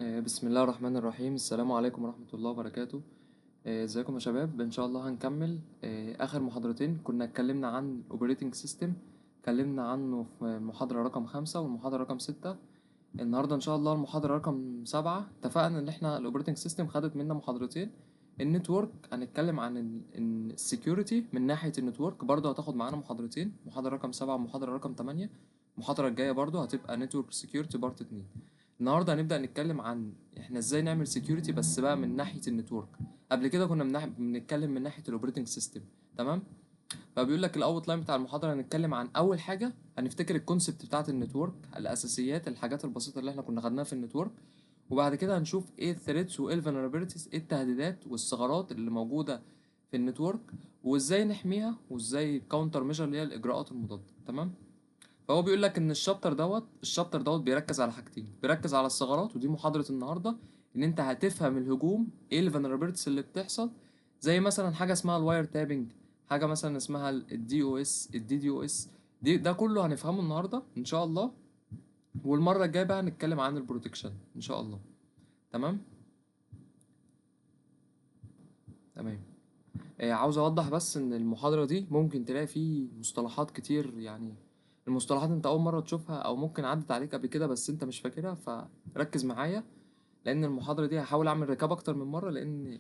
بسم الله الرحمن الرحيم. السلام عليكم ورحمة الله وبركاته. ازيكم يا شباب؟ ان شاء الله هنكمل اخر محاضرتين. كنا اتكلمنا عن اوبريتنج سيستم، اتكلمنا عنه في المحاضرة رقم 5 والمحاضرة رقم 6. النهاردة ان شاء الله المحاضرة رقم 7. اتفقنا ان احنا الاوبريتنج سيستم خدت منا محاضرتين. النتورك هنتكلم عن السكيورتي من ناحية النتورك، برضه هتاخد معانا محاضرتين، محاضرة رقم 7 ومحاضرة رقم 8. المحاضرة الجاية برضه هتبقى نتورك سكيورتي بارت 2. النهارده هنبدأ نتكلم عن احنا ازاي نعمل سكيورتي بس بقى من ناحية النتورك. قبل كده كنا بنتكلم من ناحية الاوبريتنج سيستم. تمام. فبيقول لك الاوت لاين بتاع المحاضرة هنتكلم عن اول حاجة، هنفتكر الكونسبت بتاعة النتورك، الاساسيات، الحاجات البسيطة اللي احنا كنا خدناها في النتورك. وبعد كده هنشوف ايه الثريتس وايه الفولنربيلتيز، ايه التهديدات والثغرات اللي موجودة في النتورك، وازاي نحميها، وازاي كاونتر ميجر اللي هي الاجراءات المضادة. تمام. فهو بيقول لك ان الشابتر دوت بيركز على حاجتين، بيركز على الثغرات، ودي محاضرة النهارده، ان انت هتفهم الهجوم، ايه الفولنربيلتيز اللي بتحصل، زي مثلا حاجة اسمها الواير تابنج، حاجة مثلا اسمها الدي او اس، الدي دي او اس. ده كله هنفهمه النهارده ان شاء الله. والمرة الجاية بقى هنتكلم عن البروتكشن ان شاء الله. تمام. تمام. عاوز اوضح بس ان المحاضرة دي ممكن تلاقي فيه مصطلحات كتير، يعني المصطلحات انت اول مرة تشوفها او ممكن عدت عليك قبل كده بس انت مش فاكرها، فركز معايا. لان المحاضرة دي هحاول اعمل ريكاب اكتر من مرة، لان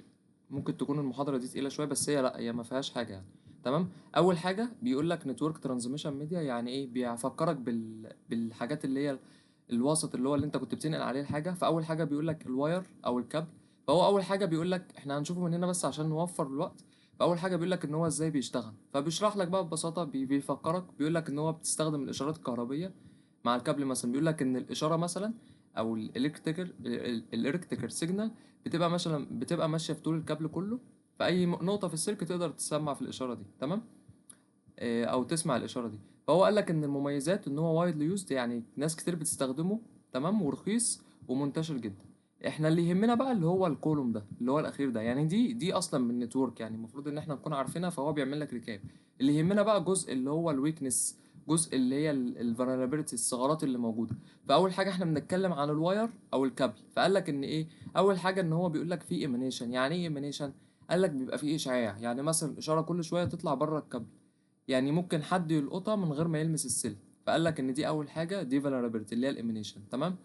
ممكن تكون المحاضرة دي تقيلة شوية، بس هي لا، هي ما فيهاش حاجة يعني. تمام. اول حاجة بيقول لك نتورك ترانسميشن ميديا، يعني ايه؟ بيفكرك بالحاجات اللي هي الوسط، اللي هو اللي انت كنت بتنقل عليه الحاجة. فاول حاجة بيقول لك الواير او الكابل. فهو اول حاجة بيقول لك احنا هنشوفه من هنا بس عشان نوفر الوقت. فاول حاجة بيقول لك ان هو ازاي بيشتغل، فبيشرح لك بقى ببساطة، بيفكرك، بيقول لك ان هو بتستخدم الاشارات الكهربية مع الكابل. مثلا بيقول لك ان الاشاره مثلا، او الالكتريكال سيجنال، بتبقى ماشيه في طول الكابل كله، في اي نقطه في السلك تقدر تسمع في الاشاره دي. تمام. او تسمع الاشاره دي. فهو قال لك ان المميزات ان هو وايدلي يوزد، يعني ناس كتير بتستخدمه. تمام. ورخيص ومنتشر جدا. احنا اللي يهمنا بقى اللي هو الكولوم ده، اللي هو الاخير ده، يعني دي اصلا من النتورك، يعني المفروض ان احنا نكون عارفينها، فهو بيعمل لك ريكاب. اللي يهمنا بقى جزء اللي هو الويكنس، جزء اللي هي الفولنربيلتي، الثغرات اللي موجوده. فاول حاجه احنا بنتكلم عن الواير او الكابل. فقال لك ان ايه؟ اول حاجه ان هو بيقول لك فيه ايمانيشن. يعني ايه ايمانيشن؟ قال لك بيبقى فيه اشعاع، يعني مثلا الاشاره كل شويه تطلع بره الكابل، يعني ممكن حد يلقطها من غير ما يلمس السلك. فقال لك ان دي اول حاجه، دي vulnerability اللي هي الامينيشن. تمام.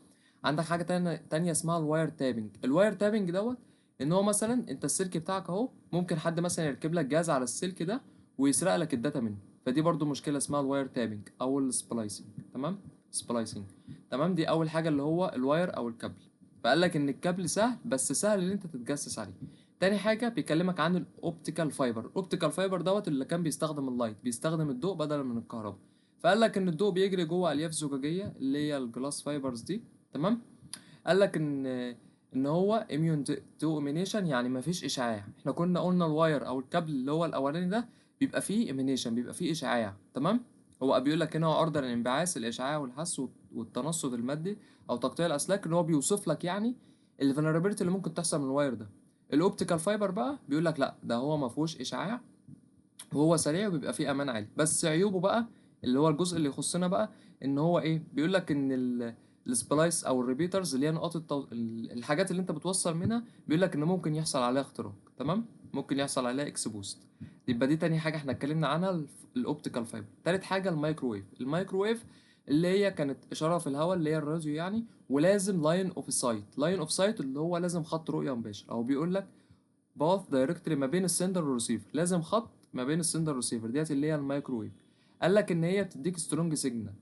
عندك حاجه تانية اسمها الواير تابنج. الواير تابنج دوت، ان هو مثلا انت السلك بتاعك اهو، ممكن حد مثلا يركب لك جهاز على السلك ده ويسرق لك الداتا منه. فدي برضو مشكله اسمها الواير تابنج او السبلايسنج. تمام. سبلايسنج. تمام. دي اول حاجه اللي هو الواير او الكابل. فقال لك ان الكابل سهل، بس سهل ان انت تتجسس عليه. تاني حاجة بيكلمك عن الاوبتيكال فايبر. الاوبتيكال فايبر دوت اللي كان بيستخدم اللايت، بيستخدم الضوء بدلا من الكهرباء. فقال لك ان الضوء بيجري جوه الياف زجاجية اللي هي الجلاس فايبرز دي. تمام. قال لك ان هو اميون تو ايمينيشن، يعني مفيش اشعاع. احنا كنا قلنا الواير او الكابل اللي هو الاولاني ده بيبقى فيه ايمينيشن، بيبقى فيه اشعاع. تمام. هو بيقول لك هنا هو عرضة للانبعاث، الاشعاع والحس والتنصت المادي او تقطيع الاسلاك، ان هو بيوصف لك يعني الفولنربيلتي اللي ممكن تحصل من الواير ده. الاوبتيكال فايبر بقى بيقول لك لا، ده هو ما فيهوش اشعاع، وهو سريع وبيبقى فيه امان عالي. بس عيوبه بقى، اللي هو الجزء اللي يخصنا بقى، ان هو ايه؟ بيقول لك ان السبلايس او الريبيترز اللي هي نقاط الحاجات اللي انت بتوصل منها، بيقول لك ان ممكن يحصل عليها اختراق. تمام. ممكن يحصل عليها اكسبوست. يبقى دي تاني حاجه احنا اتكلمنا عنها، الاوبتيكال فايبر. تالت حاجه الميكروويف. الميكروويف اللي هي كانت اشاره في الهواء، اللي هي الراديو يعني. ولازم لاين اوف سايت. لاين اوف سايت اللي هو لازم خط رؤيه مباشر، او بيقول لك باث دايركتلي ما بين السندر والريسيفر. لازم خط ما بين السندر والريسيفر، ديت اللي هي الميكروويف. قال لك ان هي بتديك سترونج سيجنال.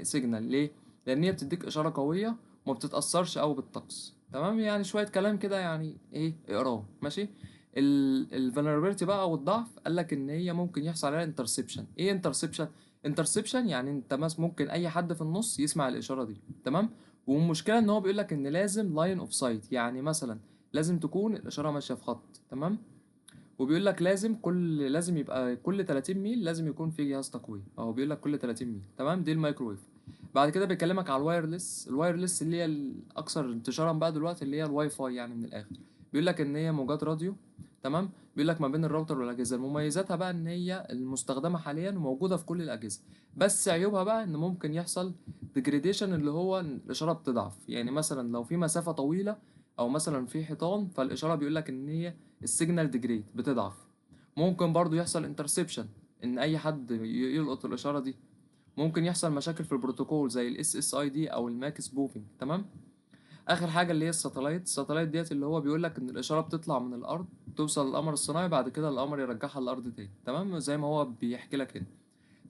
سيجنال ليه؟ لان هي بتديك اشاره قويه وما بتتاثرش قوي بالطقس. تمام. يعني شويه كلام كده، يعني ايه؟ اقراه ماشي. الفولنربيلتي بقى والضعف، قال لك ان هي ممكن يحصل عليها انترسبشن. ايه انترسبشن؟ انترسبشن يعني انت ممكن اي حد في النص يسمع الاشاره دي. تمام. والمشكله ان هو بيقول لك ان لازم لاين اوف سايت، يعني مثلا لازم تكون الإشارة ماشية في خط. تمام. وبيقول لك لازم يبقى كل 30 ميل لازم يكون في جهاز تقوية، أو بيقول لك كل 30 ميل. تمام. دي الميكروويف. بعد كده بيكلمك على الوايرلس. الوايرلس اللي هي الأكثر انتشارا بقى دلوقتي، اللي هي الواي فاي يعني من الآخر. بيقول لك إن هي موجات راديو. تمام. بيقول لك ما بين الراوتر والاجهزه. مميزاتها بقى ان هي المستخدمه حاليا وموجوده في كل الاجهزه، بس عيوبها بقى ان ممكن يحصل ديجريديشن، اللي هو إن الاشاره بتضعف. يعني مثلا لو في مسافه طويله او مثلا في حيطان، فالاشاره بيقول لك ان هي السيجنال ديجريد بتضعف. ممكن برضو يحصل انترسبشن، ان اي حد يلقط الاشاره دي. ممكن يحصل مشاكل في البروتوكول زي الاس اس اي دي او الماك سبوفينج. تمام. اخر حاجه اللي هي الساتلايت ديت، اللي هو بيقول لك ان الاشاره بتطلع من الارض توصل للقمر الصناعي، بعد كده القمر يرجعها للارض تاني. تمام، زي ما هو بيحكي لك هنا.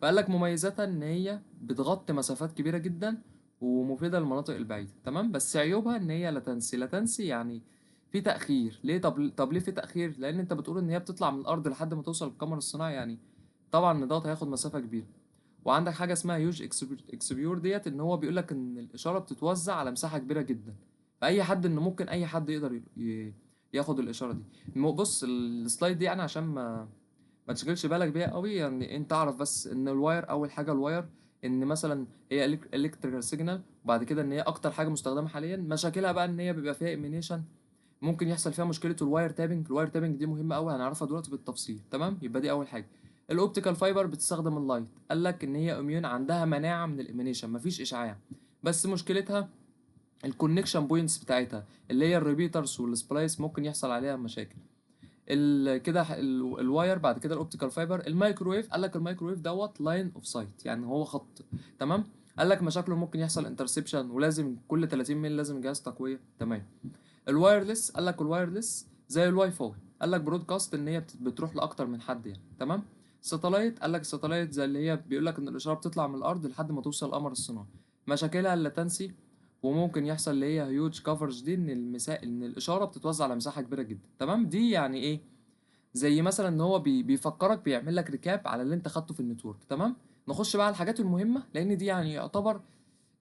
فقال لك مميزاتها ان هي بتغطي مسافات كبيره جدا ومفيده للمناطق البعيده. تمام. بس عيوبها ان هي لاتنسي يعني في تاخير. ليه؟ طب ليه في تاخير؟ لان انت بتقول ان هي بتطلع من الارض لحد ما توصل للقمر الصناعي، يعني طبعا ان دوت هياخد مسافه كبيره. وعندك حاجه اسمها هيوج اكسبيور ديت، ان هو بيقول لك ان الاشاره بتتوزع على مساحه كبيره جدا، فاي حد ان ممكن اي حد يقدر ياخد الاشاره دي. بص السلايد دي يعني عشان ما تشغلش بالك بيها قوي، يعني انت اعرف بس ان الواير، اول حاجه الواير ان مثلا هي الكتريكال سيجنال، وبعد كده ان هي اكتر حاجه مستخدمه حاليا. مشاكلها بقى ان هي بيبقى فيها ايمينيشن، ممكن يحصل فيها مشكله الواير تابنج. الواير تابنج دي مهمه قوي، هنعرفها دلوقتي بالتفصيل. تمام. يبقى دي اول حاجه. الاوبتيكال فايبر بتستخدم اللايت، قال لك ان هي اميون، عندها مناعه من الايمينيشن، مفيش اشعاع. بس مشكلتها الكونكشن بوينتس بتاعتها، اللي هي الريبيترز والسبلايس، ممكن يحصل عليها مشاكل. كده الواير. بعد كده الاوبتيكال فايبر. الميكروويف، قال لك الميكروويف دوت لاين اوف سايت، يعني هو خط. تمام. قال لك مشاكله ممكن يحصل انترسبشن، ولازم كل 30 ميل لازم جهاز تقويه. تمام. الوايرلس، قال لك الوايرلس زي الواي فاي، قال لك برودكاست ان هي بتروح لاكتر من حد يعني. تمام. ساتلايت، قال لك ساتلايت زي اللي هي بيقول لك ان الاشاره بتطلع من الارض لحد ما توصل القمر الصناعي. مشاكلها اللاتنسي، وممكن يحصل اللي هي هيوج كفرج دي، ان ان الاشاره بتتوزع على مساحه كبيره جدا. تمام. دي يعني ايه؟ زي مثلا ان هو بيفكرك، بيعمل لك ريكاب على اللي انت خدته في النتورك. تمام. نخش بقى على الحاجات المهمه، لان دي يعني يعتبر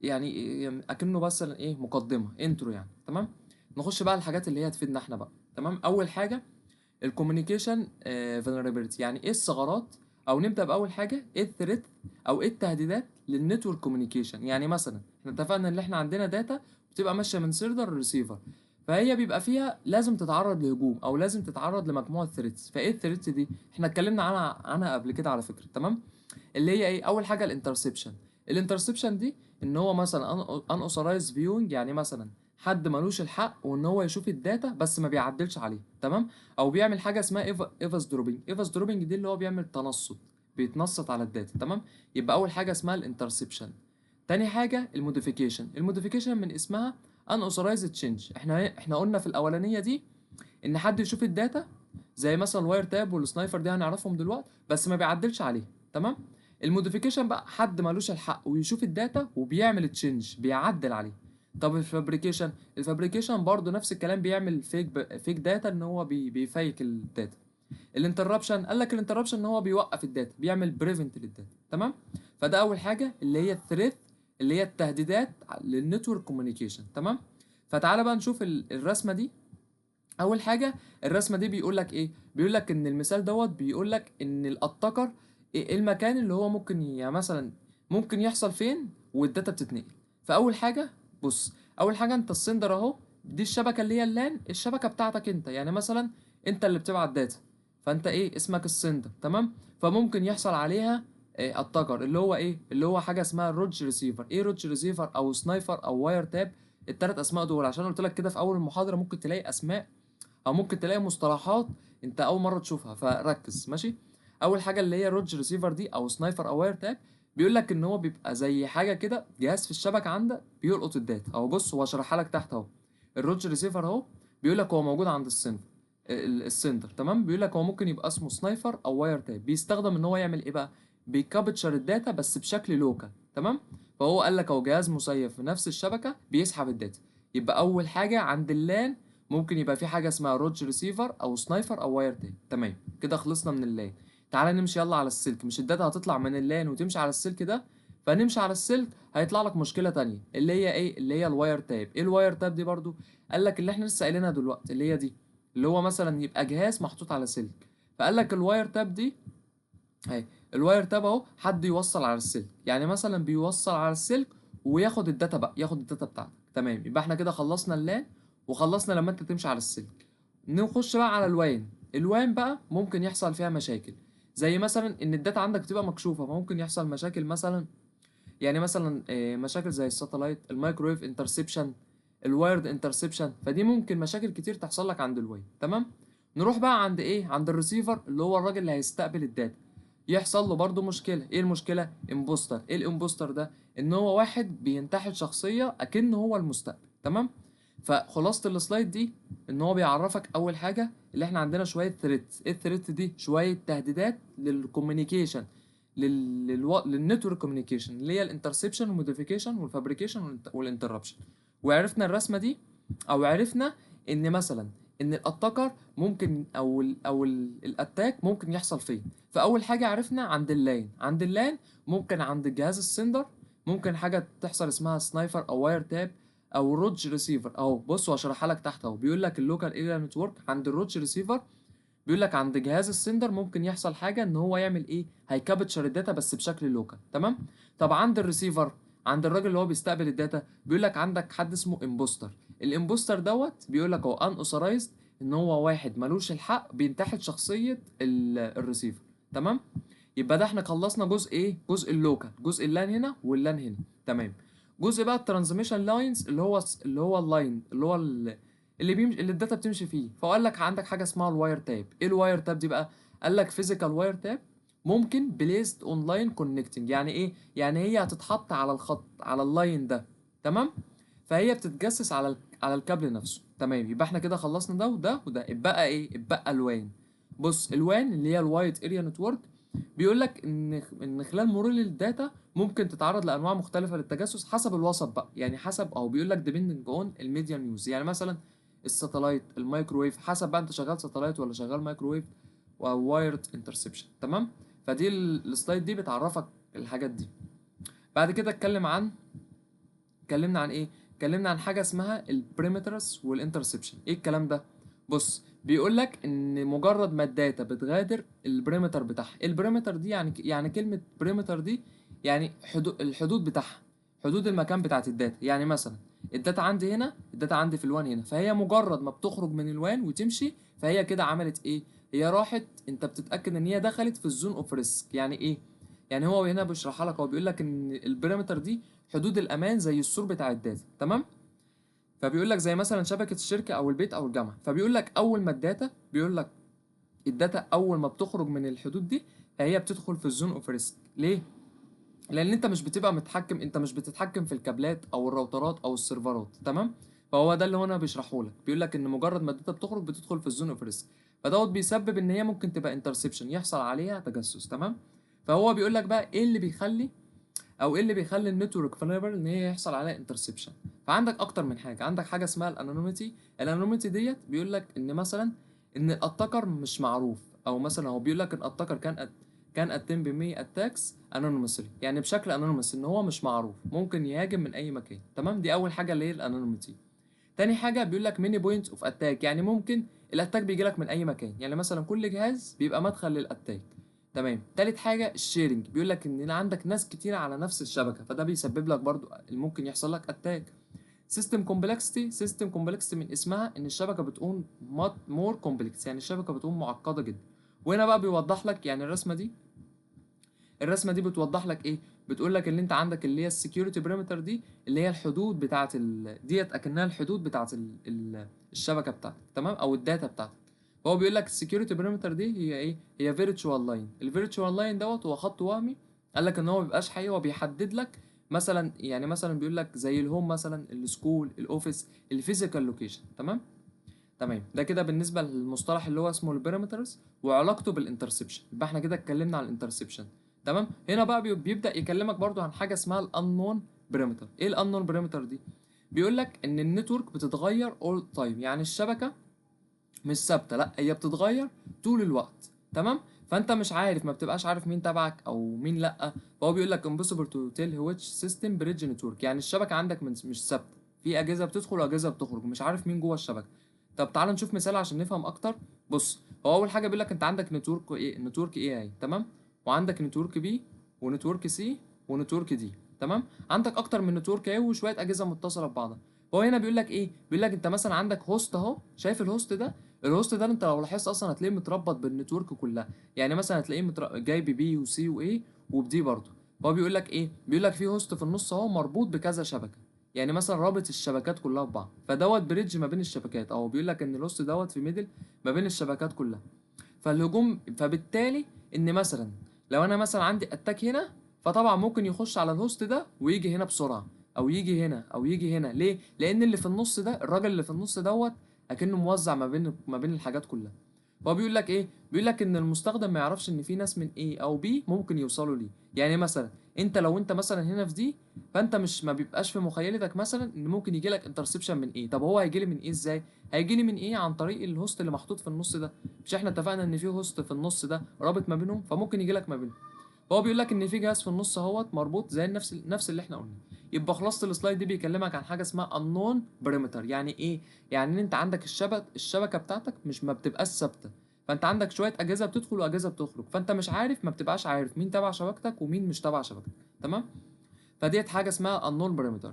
يعني اكنه بس ايه، مقدمه انترو يعني. تمام. نخش بقى على الحاجات اللي هي هتفيدنا احنا بقى. تمام. اول حاجه الكوميونيكيشن فولنربيلتي، يعني ايه الثغرات؟ او نبدا باول حاجه، ايه الثريت او ايه التهديدات للنتورك كوميونيكيشن. يعني مثلا احنا اتفقنا ان احنا عندنا داتا بتبقى ماشيه من سيرفر لريسيفر، فهي بيبقى فيها لازم تتعرض لهجوم او لازم تتعرض لمجموعه ثريتس. فايه الثريتس دي؟ احنا اتكلمنا عنها قبل كده على فكره. تمام. اللي هي ايه؟ اول حاجه الانترسبشن. الانترسبشن دي ان هو مثلا ان اوثرايز فيوينج، يعني مثلا حد ملوش الحق وان هو يشوف الداتا بس ما بيعدلش عليه. تمام. او بيعمل حاجه اسمها ايفاس دروبينج. ايفاس دروبينج دي اللي هو بيعمل تنصت، بيتنصت على الداتا. تمام. يبقى اول حاجه اسمها الانترسبشن. تاني حاجه الموديفيكيشن. الموديفيكيشن من اسمها ان اوثرايزد تشينج. احنا قلنا في الاولانيه دي ان حد يشوف الداتا، زي مثلا الواير تاب والسنايفر دي هنعرفهم دلوقتي، بس ما بيعدلش عليها. تمام. الموديفيكيشن بقى حد مالوش الحق ويشوف الداتا وبيعمل تشينج، بيعدل عليه. طب الفابريكيشن برضو نفس الكلام، بيعمل فيك داتا، ان هو بيفيك الداتا. الانتربشن، قال لك الانتربشن ان هو بيوقف الداتا، بيعمل بريفنت للداتا. تمام. فده اول حاجه اللي هي الثريت، اللي هي التهديدات للنتورك كوميونيكيشن. تمام. فتعالى بقى نشوف الرسمه دي. اول حاجه الرسمه دي بيقول لك ايه؟ بيقول لك ان المثال دوت بيقول لك ان الاتاكر إيه المكان اللي هو ممكن يعني مثلا ممكن يحصل فين والداتا بتتنقل. فاول حاجه بص، اول حاجه انت السندر اهو، دي الشبكه اللي هي اللان، الشبكه بتاعتك انت، يعني مثلا انت اللي بتبعت داتا، فانت ايه اسمك السندر. تمام. فممكن يحصل عليها إيه اتاكر، اللي هو ايه، اللي هو حاجه اسمها روج ريسيفر. ايه روج ريسيفر او سنايفر او واير تاب؟ التلات اسماء دول عشان قلت لك كده في اول المحاضره ممكن تلاقي اسماء او ممكن تلاقي مصطلحات انت اول مره تشوفها، فركز. ماشي. اول حاجه اللي هي روج ريسيفر دي او سنايفر او واير تاب، بيقول لك ان هو بيبقى زي حاجه كده، جهاز في الشبكه عندك بيلقط الداتا اهو. بص هو شرحها لك تحت اهو. الروج ريسيفر اهو، بيقول لك هو موجود عند السندر. تمام. بيقول لك هو ممكن يبقى اسمه سنايفر او واير تاب، بيستخدم ان هو يعمل ايه بقى؟ بيكابتشر الداتا بس بشكل لوكال. تمام. فهو قال لك هو جهاز مسيف في نفس الشبكه بيسحب الداتا. يبقى اول حاجه عند اللان ممكن يبقى في حاجه اسمها روج ريسيفر او سنايفر او واير تاب. تمام. كده خلصنا من اللان. تعالى نمشي يلا على السلك. مش الداتا هتطلع من اللان وتمشي على السلك ده؟ فنمشي على السلك هيطلع لك مشكله تانية، اللي هي ايه؟ اللي هي الواير تاب. ايه الواير تاب دي برضو؟ قال لك اللي احنا لسه قايلينها دلوقتي، اللي هي دي، اللي هو مثلا يبقى جهاز محطوط على سلك. فقال لك الواير تاب دي اهي. الواير تاب اهو، حد يوصل على السلك، يعني مثلا بيوصل على السلك وياخد الداتا بقى، ياخد الداتا بتاعتك. تمام. يبقى احنا كده خلصنا اللان وخلصنا لما انت تمشي على السلك. نخش بقى على الوان. الوان بقى ممكن يحصل فيها مشاكل، زي مثلا ان الداتا عندك بتبقى مكشوفه، فممكن يحصل مشاكل مثلا، يعني مثلا مشاكل زي الساتلايت، الميكرويف انترسبشن، الوايرد انترسبشن. فدي ممكن مشاكل كتير تحصل لك عند الواي. تمام. نروح بقى عند ايه، عند الريسيفر اللي هو الراجل اللي هيستقبل الداتا، يحصل له برضو مشكله. ايه المشكله؟ امبوستر. ايه الامبوستر ده؟ ان هو واحد بينتحل شخصيه اكنه هو المستقبل. تمام. فخلاصه السلايد دي ان هو بيعرفك اول حاجه اللي احنا عندنا شويه ثريت. ايه الثريت دي؟ شويه تهديدات للكوميونيكيشن، للنتورك كوميونيكيشن، اللي هي الانترسبشن والموديفيكيشن والفابريكيشن والانتربشن. وعرفنا الرسمه دي، او عرفنا ان مثلا ان الاتاكر ممكن الاتاك ممكن يحصل فين. فاول حاجه عرفنا عند اللان. عند اللان ممكن عند الجهاز السندر، ممكن حاجه تحصل اسمها سنايفر او واير تاب او روج ريسيفر. اهو بص واشرحها لك تحت اهو، بيقول لك اللوكال اريا نتورك عند الروج ريسيفر. بيقول لك عند جهاز السندر ممكن يحصل حاجه ان هو يعمل ايه، هيكابتشر الداتا بس بشكل لوكال. تمام. طب عند الريسيفر، عند الراجل اللي هو بيستقبل الداتا، بيقول لك عندك حد اسمه امبوستر. الامبوستر دوت بيقول لك هو ان اوثرايزد، ان هو واحد ملوش الحق بينتحل شخصيه الريسيفر. تمام. يبقى ده احنا خلصنا جزء ايه، جزء اللوكال، جزء اللان هنا واللان هنا. تمام. جزء بقى الترانسميشن لاينز اللي هو اللاين اللي هو اللي بيمشي، اللي الداتا بتمشي فيه. فقال لك عندك حاجه اسمها الواير تاب. ايه الواير تاب دي بقى؟ قال لك فيزيكال واير تاب ممكن بليست اون لاين كونكتنج. يعني ايه؟ يعني هي هتتحط على الخط، على اللاين ده. تمام. فهي بتتجسس على الكابل نفسه. تمام. يبقى احنا كده خلصنا ده وده وده. اتبقى ايه؟ اتبقى الوان. بص الوان اللي هي الوايد اريا نتورك، بيقول لك ان خلال مرور الداتا ممكن تتعرض لانواع مختلفه للتجسس حسب الوسط بقى. يعني حسب، او بيقول لك depending on الميديا نيوز. يعني مثلا الساتلايت، الميكروويف، حسب بقى انت شغال ساتلايت ولا شغال مايكروويف، ووايرد انترسبشن. تمام. فدي السلايد دي بتعرفك الحاجات دي. بعد كده اتكلمنا عن ايه؟ اتكلمنا عن حاجه اسمها البريمترز والانترسبشن. ايه الكلام ده؟ بص بيقول لك ان مجرد ما الداتا بتغادر البريمتر بتاعها. البريمتر دي يعني كلمه بريمتر دي يعني الحدود بتاعها، حدود المكان بتاعت الداتا. يعني مثلا الداتا عندي هنا، الداتا عندي في الوان هنا، فهي مجرد ما بتخرج من الوان وتمشي فهي كده عملت ايه، هي راحت. انت بتتاكد ان هي دخلت في الزون اوف ريسك. يعني ايه؟ يعني هو هنا بيشرحها لك، هو بيقول لك ان البريمتر دي حدود الامان زي السور بتاع الداتا. تمام. فبيقول لك زي مثلا شبكه الشركه او البيت او الجامعه. فبيقول لك اول ما الداتا، بيقول لك الداتا اول ما بتخرج من الحدود دي فهي بتدخل في الزون اوف ريسك. ليه؟ لان انت مش بتبقى متحكم، انت مش بتتحكم في الكابلات او الراوترات او السيرفرات. تمام. فهو ده اللي هنا بيشرحه لك، بيقول لك ان مجرد ما الداتا بتخرج بتدخل في الزون اوف ريسك. فدوت بيسبب ان هي ممكن تبقى انترسبشن، يحصل عليها تجسس. تمام. فهو بيقول لك بقى ايه اللي بيخلي، او ايه اللي بيخلي النتورك فالنربل ان هي يحصل عليها انترسبشن. فعندك اكتر من حاجه. عندك حاجه اسمها الانونيميتي. الانونيميتي ديت بيقول لك ان مثلا ان الاتاكر مش معروف، او مثلا هو بيقول لك ان الاتاكر كان اتم ب 100 اتاكس انونيمسلي، يعني بشكل انونيمس، ان هو مش معروف، ممكن يهاجم من اي مكان. تمام. دي اول حاجه اللي هي الانونيميتي. تاني حاجه بيقول لك ميني بوينتس اوف اتاك، يعني ممكن الاتاك بيجي لك من اي مكان، يعني مثلا كل جهاز بيبقى مدخل للاتاك. تمام. تالت حاجه الشيرنج، بيقول لك ان عندك ناس كتير على نفس الشبكه، فده بيسبب لك برضو ممكن يحصل لك اتاك. سيستم كومبلكسيتي. سيستم كومبلكسيتي من اسمها ان الشبكه بتكون مور كومبلكس، يعني الشبكه بتكون معقده جدا. وهنا بقى بيوضح لك يعني الرسمه دي بتوضح لك ايه، بتقول لك ان انت عندك اللي هي السكيورتي بريمتر دي، اللي هي الحدود بتاعه ديت اكنها الحدود بتاعه الشبكه بتاعتك. تمام. او الداتا بتاعتك. فهو بيقول لك السكيورتي بريمتر دي هي ايه، هي فيرتشوال لاين. الفيرتشوال لاين دوت هو خط وهمي. قال لك ان هو ما بيبقاش حقيقي، هو بيحدد لك مثلا، يعني مثلا بيقول لك زي الهوم مثلا، السكول، الاوفيس، الفيزيكال لوكيشن. تمام. تمام. ده كده بالنسبه للمصطلح اللي هو اسمه البارامترز وعلاقته بالانترسبشن. يبقى احنا كده اتكلمنا عن الانترسبشن. تمام. هنا بقى بيبدا يكلمك برضو عن حاجه اسمها الانون بريمتر. ايه الانون بريمتر دي؟ بيقول لك ان النتورك بتتغير اول تايم، يعني الشبكه مش ثابته، لا هي بتتغير طول الوقت. تمام. فانت مش عارف، ما بتبقاش عارف مين تبعك او مين لا. فهو بيقول لك impossible to tell which system bridge network، يعني الشبكه عندك مش ثابته، في اجهزه بتدخل واجهزه بتخرج، مش عارف مين جوه الشبكه. طب تعال نشوف مثال عشان نفهم اكتر. بص هو اول حاجه بيقول لك انت عندك نتورك ايه اهي. تمام. وعندك نتورك بي، ونتورك سي، ونتورك دي. تمام. عندك اكتر من نتورك اهي وشويه اجهزه متصله ببعضها. هو هنا بيقول لك ايه، بيقول لك انت مثلا عندك هوست اهو، شايف الهوست ده؟ الهوست ده انت لو لاحظت اصلا هتلاقيه متربط بالنتورك كلها. يعني مثلا هتلاقيه جاي ببي وسي وايه وبدي برضه. هو بيقول لك ايه، بيقول لك في هوست في النص اهو مربوط بكذا شبكه، يعني مثلا رابط الشبكات كلها ببعض، فدوت بريدج ما بين الشبكات، او بيقول لك ان الهوست دوت في ميدل ما بين الشبكات كلها. فالهجوم، فبالتالي ان مثلا لو انا مثلا عندي اتاك هنا، فطبعا ممكن يخش على الهوست ده ويجي هنا بسرعه، او يجي هنا او يجي هنا. ليه؟ لان اللي في النص ده، الراجل اللي في النص دوت اكنه موزع ما بين الحاجات كلها. هو بيقول لك ايه، بيقول لك ان المستخدم ما يعرفش ان في ناس من A او B ممكن يوصلوا ليه. يعني مثلا انت لو انت مثلا هنا في دي، فانت مش ما بيبقاش في مخيلتك مثلا ان ممكن يجي لك انترسبشن من A. طب هو هيجي لي من A ازاي؟ هيجي لي من A عن طريق الهوست اللي محطوط في النص ده. مش احنا اتفقنا ان في هوست في النص ده رابط ما بينهم، فممكن يجي لك ما بينهم. فهو بيقول لك ان في جهاز في النص اهوت مربوط زي نفس اللي احنا قلنا. يبقى خلاصه السلايد دي بيكلمك عن حاجه اسمها unknown perimeter. يعني ايه؟ يعني ان انت عندك الشبكه بتاعتك مش ما بتبقاش ثابته. فانت عندك شويه اجهزه بتدخل واجهزه بتخرج، فانت مش عارف، ما بتبقاش عارف مين تبع شبكتك ومين مش تبع شبكتك. تمام؟ فديت حاجه اسمها unknown perimeter.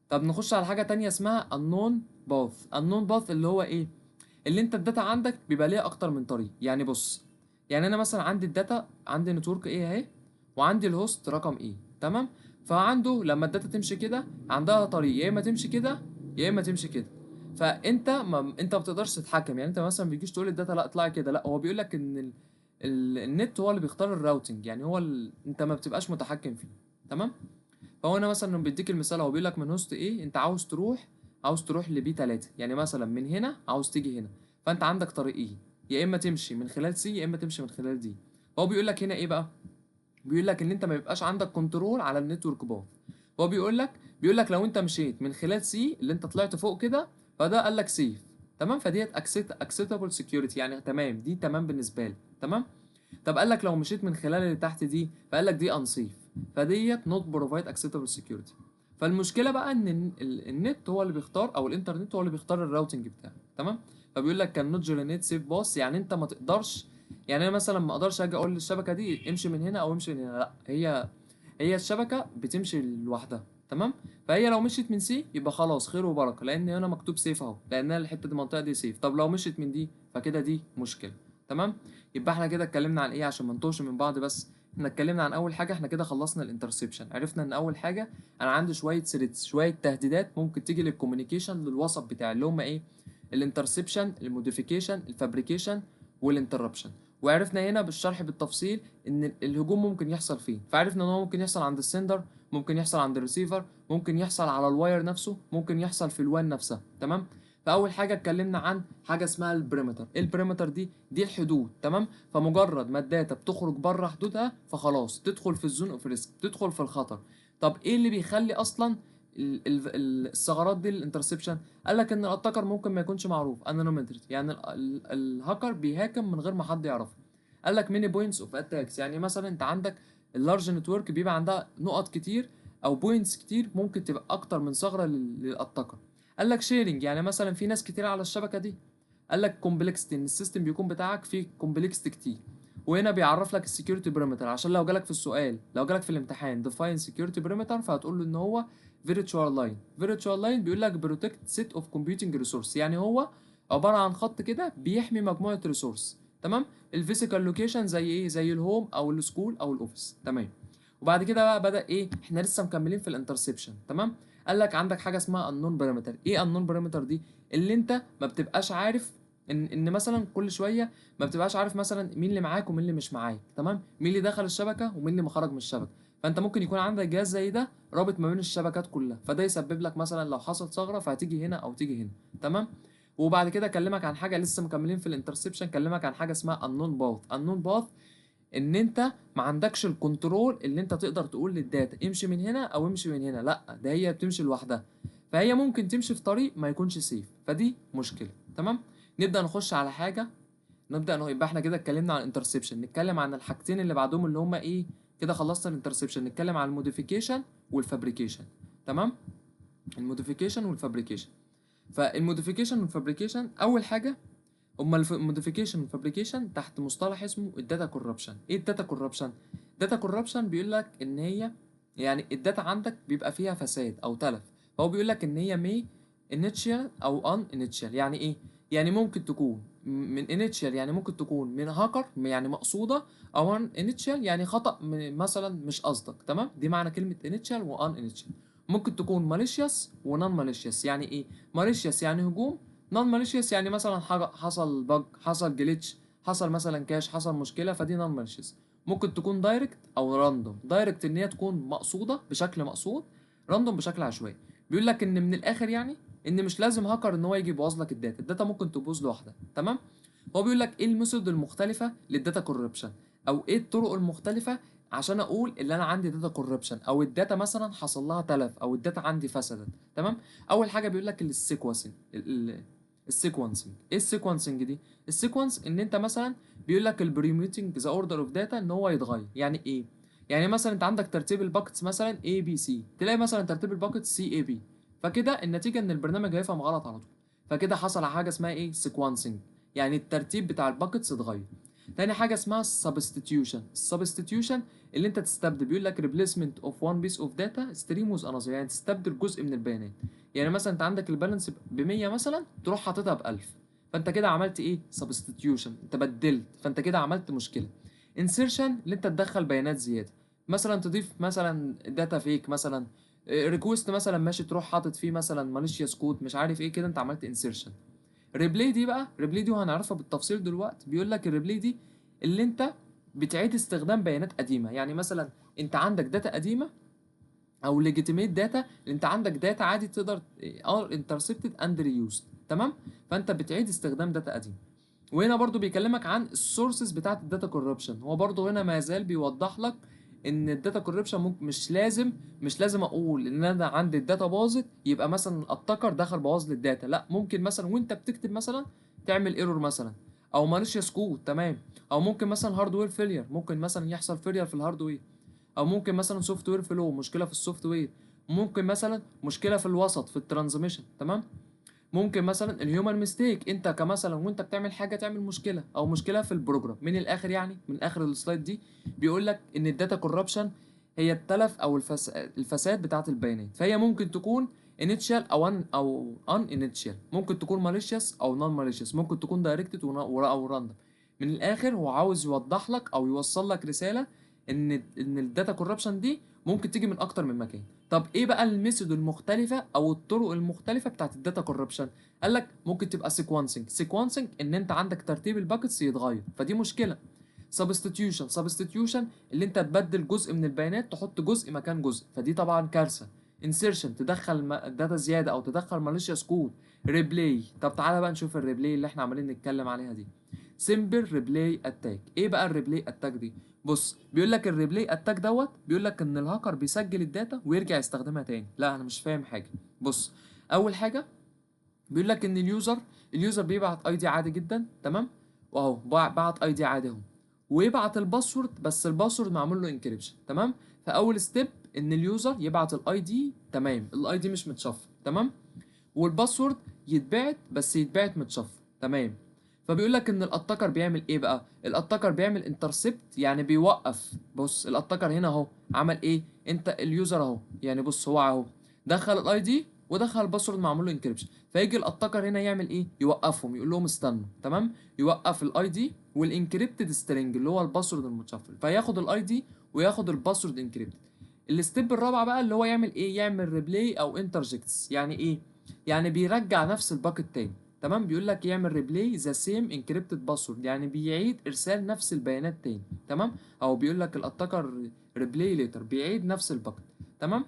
طب نخش على حاجه تانية اسمها unknown path. unknown path اللي هو ايه؟ اللي انت الداتا عندك بيبقى ليها اكتر من طريق. يعني بص، يعني انا مثلا عندي الداتا، عندي نتورك ايه اهي، وعندي الهوست رقم ايه. تمام؟ فعنده لما الداتا تمشي كده عندها طريق، يا اما تمشي كده يا اما تمشي كده. انت ما بتقدرش تتحكم. يعني انت مثلا ما بيجيش تقول للداتا لا اطلعي كده، لا، هو بيقول لك ان النت هو اللي بيختار الراوتنج. يعني انت ما بتبقاش متحكم فيه. تمام؟ فهو انا مثلا لما بيديك المثال، هو بيقول لك من هوست ايه انت عاوز تروح لبي 3. يعني مثلا من هنا عاوز تيجي هنا، فانت عندك طريقين، يا اما تمشي من خلال سي يا اما تمشي من خلال دي. هو بيقول لك هنا ايه بقى، بيقول لك ان انت ما بيبقاش عندك كنترول على النتورك باث. هو بيقول لك لو انت مشيت من خلال سي اللي انت طلعت فوق كده، فده قال لك سيف. تمام؟ فديت اكسبتابل سكيورتي، يعني تمام، دي تمام بالنسبه لي. تمام؟ طب قال لك لو مشيت من خلال اللي تحت دي، فقال لك دي انسيف، فديت نوت بروفايد اكسبتابل سكيورتي. فالمشكله بقى ان النت هو اللي بيختار، او الانترنت هو اللي بيختار الراوتنج بتاعه. تمام؟ فبيقول لك كان نوت جنريت سيف باص، يعني انت ما تقدرش، يعني انا مثلا ما اقدرش اجي اقول للشبكه دي امشي من هنا او امشي من هنا. لا، هي الشبكه بتمشي لوحدها. تمام؟ فهي لو مشيت من سي يبقى خلاص خير وبركه، لان هنا مكتوب سيف اهو، لان الحته دي المنطقه دي سيف. طب لو مشيت من دي فكده دي مشكله. تمام؟ يبقى احنا كده اتكلمنا عن ايه عشان ما نتوهش من بعض. بس احنا اتكلمنا عن اول حاجه، احنا كده خلصنا الانترسبشن. عرفنا ان اول حاجه انا عندي شويه ثريتس، شويه تهديدات ممكن تيجي للكوميونيكيشن للوسط بتاعي، اللي هم ايه؟ الانترسبشن، الموديفيكيشن، الفابريكيشن، والانتربشن. وعرفنا هنا بالشرح بالتفصيل ان الهجوم ممكن يحصل فين. فعرفنا ان هو ممكن يحصل عند السندر، ممكن يحصل عند الريسيفر، ممكن يحصل على الواير نفسه، ممكن يحصل في الوان نفسها. تمام؟ فاول حاجه اتكلمنا عن حاجه اسمها البريمتر. البريمتر دي الحدود. تمام؟ فمجرد ما الداتا بتخرج بره حدودها فخلاص تدخل في الزون اوف ريسك، تدخل في الخطر. طب ايه اللي بيخلي اصلا الثغرات دي الانترسبشن؟ قال لك ان الاتاكر ممكن ما يكونش معروف انونيمتري، يعني الهاكر بيهاكم من غير ما حد يعرفه. قال لك ميني بوينتس اوف اتاكس، يعني مثلا انت عندك اللارج نتورك بيبقى عندها نقط كتير او بوينتس كتير، ممكن تبقى اكتر من ثغره للاتاكر. قال لك شيرنج، يعني مثلا في ناس كتير على الشبكه دي. قال لك كومبلكستي، ان السيستم بيكون بتاعك فيه كومبلكستي كتير. وهنا بيعرف لك السكيورتي بريمتر، عشان لو جالك في السؤال، لو جالك في الامتحان ديفاين سكيورتي بريمتر، فهتقول له ان هو فيرتشوال لاين. فيرتشوال لاين بيقول لك بروتكت سيت اوف كومبيوتنج ريسورس، يعني هو عباره عن خط كده بيحمي مجموعه ريسورس. تمام؟ الفيزيكال لوكيشن زي ايه؟ زي الهوم او السكول او الاوفيس. تمام؟ وبعد كده بقى بدأ ايه، احنا لسه مكملين في الانترسبشن. تمام؟ قال لك عندك حاجه اسمها النون بارامتر. ايه النون بارامتر دي؟ اللي انت ما بتبقاش عارف، ان مثلا كل شويه ما بتبقاش عارف مثلا مين اللي معاك ومين اللي مش معاك. تمام؟ مين اللي دخل الشبكه ومين اللي خرج من الشبكه. فانت ممكن يكون عندك جهاز زي ده رابط ما بين الشبكات كلها، فده يسبب لك مثلا لو حصل ثغره فهتيجي هنا او تيجي هنا. تمام؟ وبعد كده اكلمك عن حاجه، لسه مكملين في الانترسبشن، اكلمك عن حاجه اسمها النون باث. النون باث ان انت ما عندكش الكنترول اللي انت تقدر تقول للداتا امشي من هنا او امشي من هنا. لا، ده هي بتمشي لوحدها. فهي ممكن تمشي في طريق ما يكونش سيف، فدي مشكله. تمام؟ نبدا نخش على حاجه، يبقى احنا كده اتكلمنا عن الانترسبشن. نتكلم عن الحاجتين اللي بعدهم اللي هما ايه. كده خلصنا الانترسبشن، نتكلم عن الموديفيكيشن والفابريكيشن. تمام؟ الموديفيكيشن والفابريكيشن. فالموديفيكيشن والفابريكيشن اول حاجه، هما الموديفيكيشن والفابريكيشن تحت مصطلح اسمه الداتا كوربشن. ايه الداتا كوربشن؟ الداتا كوربشن بيقول لك ان هي، يعني الداتا عندك بيبقى فيها فساد او تلف. فهو بيقول لك ان هي مي انيتشال او ان انيتشال. يعني ايه؟ يعني ممكن تكون من initial يعني ممكن تكون من هاكر يعني مقصودة، او initial يعني خطأ مثلا مش قصدك. تمام، دي معنى كلمة initial و uninitial. ممكن تكون malicious و non malicious. يعني ايه malicious؟ يعني هجوم. non malicious يعني مثلا حاجة حصل بج، حصل جليتش، حصل مثلا كاش، حصل مشكلة، فدي non malicious. ممكن تكون دايركت او راندوم. دايركت ان هي تكون مقصودة بشكل مقصود، راندوم بشكل عشوائي. بيقول لك ان من الاخر يعني ان مش لازم هاكر ان هو يجي يبوظ لك الداتا، الداتا ممكن تبوظ لوحدها. تمام. هو بيقول لك ايه الميثود المختلفه للداتا كوربشن، او ايه الطرق المختلفه عشان اقول ان انا عندي داتا كوربشن، او الداتا مثلا حصل لها تلف، او الداتا عندي فسدت. تمام. اول حاجه بيقول لك السيكونسنج. السيكونسنج ايه السيكونسنج دي؟ السيكونس ان انت مثلا بيقول لك البريميوتنج ذا اوردر اوف داتا ان هو يتغير. يعني ايه؟ يعني مثلا انت عندك ترتيب الباكتس مثلا A B C، تلاقي مثلا ترتيب الباكتس C A B، فكده النتيجه ان البرنامج هيفهم غلط على طول. فكده حصل حاجه اسمها ايه؟ سيكونسنج، يعني الترتيب بتاع الباكتس اتغير. تاني حاجه اسمها substitution. السبستيتيوشن اللي انت تستبدل، بيقول لك replacement of one piece of data stream with another، يعني تستبدل جزء من البيانات. يعني مثلا انت عندك البالانس ب 100 مثلا، تروح حاططها ب 1000، فانت كده عملت ايه؟ substitution، انت بدلت، فانت كده عملت مشكله. insertion اللي انت تدخل بيانات زياده، مثلا تضيف مثلا داتا فيك مثلا، ريكوست مثلا ماشي تروح حاطط فيه مثلا ماليشيوس كود مش عارف ايه، كده انت عملت انسيرشن. ريبلاي دي بقى، ريبلاي دي وهنعرفها بالتفصيل دلوقتي. بيقول لك الريبلاي دي اللي انت بتعيد استخدام بيانات قديمه. يعني مثلا انت عندك داتا قديمه، او ليجيتيميت داتا، انت عندك داتا عادي تقدر انترسبتد اند ريوزد. تمام. فانت بتعيد استخدام داتا قديمه. وهنا برضو بيكلمك عن السورسز بتاعت الداتا كوربشن. هو برضو هنا ما زال بيوضح لك ان الداتا كوربشن ممكن مش لازم اقول ان انا عندي الداتا باظت يبقى مثلا الاتاكر دخل بوظ لي الداتا. لا، ممكن مثلا وانت بتكتب مثلا تعمل ايرور مثلا، او ماليشيوس كود. تمام. او ممكن مثلا هاردوير فيلير، ممكن مثلا يحصل فيلير في الهاردوير، او ممكن مثلا سوفت وير فلو، مشكله في السوفت وير، ممكن مثلا مشكله في الوسط في الترانزميشن. تمام. ممكن مثلا الهيومن ميستيك، انت كمثلا وانت بتعمل حاجه تعمل مشكله، او مشكله في البروجرام. من الاخر يعني من اخر السلايد دي بيقول لك ان الداتا كوربشن هي التلف او الفساد بتاعه البيانات. فهي ممكن تكون initial او ان initial، ممكن تكون malicious او non malicious، ممكن تكون directed او random. من الاخر هو عاوز يوضح لك او يوصل لك رساله ان الداتا كوربشن دي ممكن تيجي من اكتر من مكان. طب ايه بقى الميثود المختلفه او الطرق المختلفه بتاعت الداتا كوربشن؟ قال لك ممكن تبقى سيكونسنج ان انت عندك ترتيب الباكتس يتغير، فدي مشكله. سبستيتيوشن اللي انت تبدل جزء من البيانات تحط جزء مكان جزء، فدي طبعا كارثه. انسيرشن تدخل داتا زياده او تدخل ماليشيوس كود. ريبلاي، طب تعالى بقى نشوف الريبلاي اللي احنا عمالين نتكلم عليها دي. سيمبل ريبلاي اتاك. ايه بقى الريبلاي اتاك دي؟ بص، بيقول لك الريبلاي اتاك بيقول لك ان الهاكر بيسجل الداتا ويرجع يستخدمها تاني. لا انا مش فاهم حاجه. بص، اول حاجه بيقول لك ان اليوزر بيبعت اي دي عادي جدا. تمام. واهو بعت اي دي عادي اهو، ويبعت الباسورد، بس الباسورد معمول له انكريبشن. تمام. فاول ستيب ان اليوزر يبعت الاي دي، تمام، الاي دي مش متشفر. تمام. والباسورد يتبعت، بس يتبعت متشفر. تمام. فبيقول لك ان الاتاكر بيعمل ايه بقى؟ الاتاكر بيعمل انترسبت، يعني بيوقف. بص الاتاكر هنا اهو عمل ايه؟ انت اليوزر اهو، يعني بص هو اهو دخل الاي دي ودخل الباسورد معمول له انكريبشن، فيجي الاتاكر هنا يعمل ايه؟ يوقفهم، يقول لهم استنوا. تمام. يوقف الاي دي والانكريبتد سترينج اللي هو الباسورد المتشفر، فياخد الاي دي وياخد الباسورد انكريبتد. الستيب الرابعه بقى اللي هو يعمل ايه؟ يعمل ريبلاي او انترجكتس. يعني ايه؟ يعني بيرجع نفس الباكت تاني. تمام. بيقول لك يعمل ريبلاي ذا سيم انكريبتد باسورد، يعني بيعيد ارسال نفس البيانات تاني. تمام. او بيقول لك الاتاكر ريبلاي ليتر، بيعيد نفس الباكت. تمام.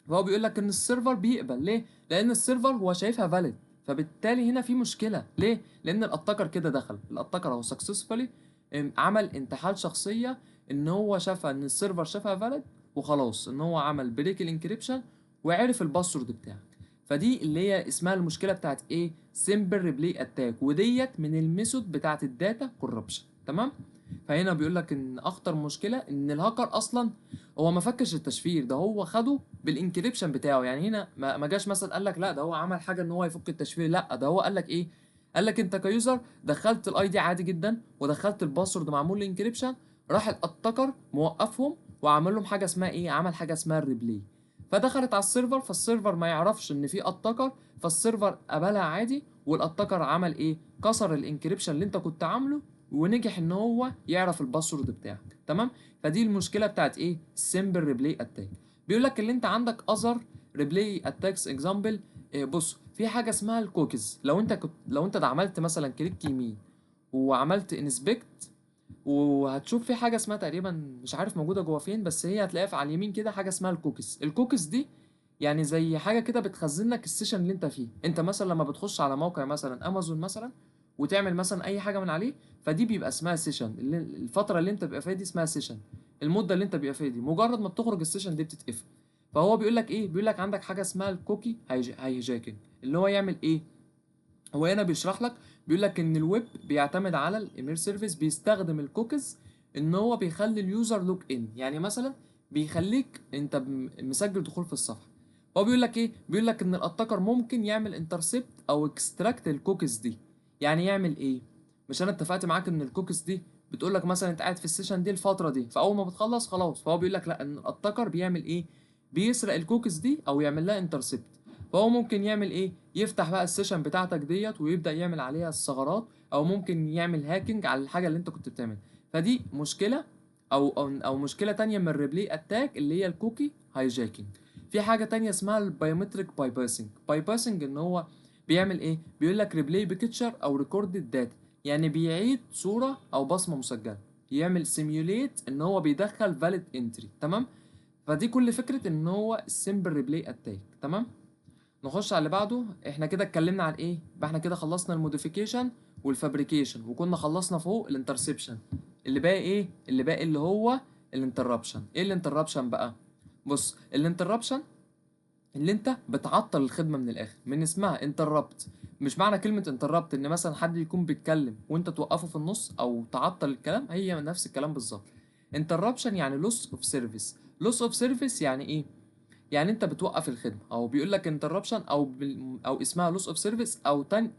فهو بيقول لك ان السيرفر بيقبل ليه؟ لان السيرفر هو شايفها فاليد، فبالتالي هنا في مشكله. ليه؟ لان الاتاكر كده دخل، الاتاكر هو سكسسفولي عمل انتحال شخصيه، ان هو شافها ان السيرفر شافها فاليد، وخلاص ان هو عمل بريك الانكريبشن وعرف الباسورد بتاعك. فدي اللي هي اسمها المشكله بتاعت ايه؟ سيمبل ريبلاي اتاك، وديت من الميثود بتاعت الداتا كوربشن. تمام. فهنا بيقول لك ان اخطر مشكله ان الهاكر اصلا هو ما فكش التشفير ده، هو خده بالانكريبشن بتاعه. يعني هنا ما جاش مثلا قال لك لا ده هو عمل حاجه ان هو يفك التشفير، لا ده هو قال لك ايه؟ قال لك انت كيوزر دخلت الاي دي عادي جدا ودخلت الباسورد معمول له انكريبشن، راح الاتاكر موقفهم وعمل لهم حاجه اسمها ايه؟ عمل حاجه اسمها الريبلاي. فدخلت على السيرفر، فالسيرفر ما يعرفش ان في اتاكر، فالسيرفر قبلها عادي، والاتاكر عمل ايه؟ كسر الانكريبشن اللي انت كنت عامله، ونجح ان هو يعرف الباسورد بتاعك. تمام. فدي المشكله بتاعت ايه؟ السمبل ريبلاي اتاك. بيقول لك اللي انت عندك اذر ريبلاي اتاكس اكزامبل. بص، في حاجه اسمها الكوكيز. لو انت ده عملت مثلا كليك يمين وعملت انسبكت، وهتشوف في حاجه اسمها تقريبا، مش عارف موجوده جوه فين، بس هي هتلاقيها على اليمين كده، حاجه اسمها الكوكيز. الكوكيز دي يعني زي حاجه كده بتخزن لك السيشن اللي انت فيه. انت مثلا لما بتخش على موقع مثلا امازون مثلا، وتعمل مثلا اي حاجه من عليه، فدي بيبقى اسمها سيشن. الفتره اللي انت بيبقى فيها دي اسمها سيشن. المده اللي انت بيبقى فيها دي، مجرد ما بتخرج السيشن دي بتتقفل. فهو بيقول لك ايه؟ بيقول لك عندك حاجه اسمها الكوكي هايجاكينج. اللي هو يعمل ايه؟ هو هنا بيشرح لك، بيقول لك ان الويب بيعتمد على الايميل سيرفيس، بيستخدم الكوكيز ان هو بيخلي اليوزر لوج ان. يعني مثلا بيخليك انت مسجل دخول في الصفحه. هو بيقول لك ايه؟ بيقول لك ان الاتاكر ممكن يعمل انترسبت او اكستراكت الكوكيز دي. يعني يعمل ايه؟ مش انا اتفقت معاك ان الكوكيز دي بتقول لك مثلا انت قاعد في السيشن دي الفتره دي، فاول ما بتخلص خلاص. فهو بيقول لك لا، ان الاتاكر بيعمل ايه؟ بيسرق الكوكيز دي او يعمل لها انترسبت. فهو ممكن يعمل ايه؟ يفتح بقى السيشن بتاعتك ديت ويبدأ يعمل عليها الثغرات، او ممكن يعمل هاكينج على الحاجة اللي انت كنت بتعملها. فدي مشكلة، او مشكلة تانية من الريبلي اتاك، اللي هي الكوكي هايجاكينج. في حاجة تانية اسمها البايومتريك بايباسنج. بايباسنج ان هو بيعمل ايه؟ بيقول لك ريبلاي بيكتشر او ريكوردد داتا، يعني بيعيد صورة او بصمة مسجلة. يعمل سيميوليت ان هو بيدخل فاليد انتري. تمام. فدي كل فكرة ان هو السمبل ريبلاي اتاك. تمام. نخش على اللي بعده. احنا كده اتكلمنا عن ايه بقى؟ احنا كده خلصنا الموديفيكيشن والفابريكيشن، وكنا خلصنا فوق الانترسبشن. اللي باقي ايه؟ اللي باقي اللي هو الانتربشن. ايه الانتربشن بقى؟ بص، الانتربشن اللي انت بتعطل الخدمه من الاخر، من اسمها انتربت. مش معنى كلمه انتربت ان مثلا حد يكون بيتكلم وانت توقفه في النص او تعطل الكلام، هي نفس الكلام بالظبط. انتربشن يعني لوس اوف سيرفيس. لوس اوف سيرفيس يعني ايه؟ يعني انت بتوقف الخدمه، او بيقول لك انتربشن، او اسمها لوس اوف سيرفيس،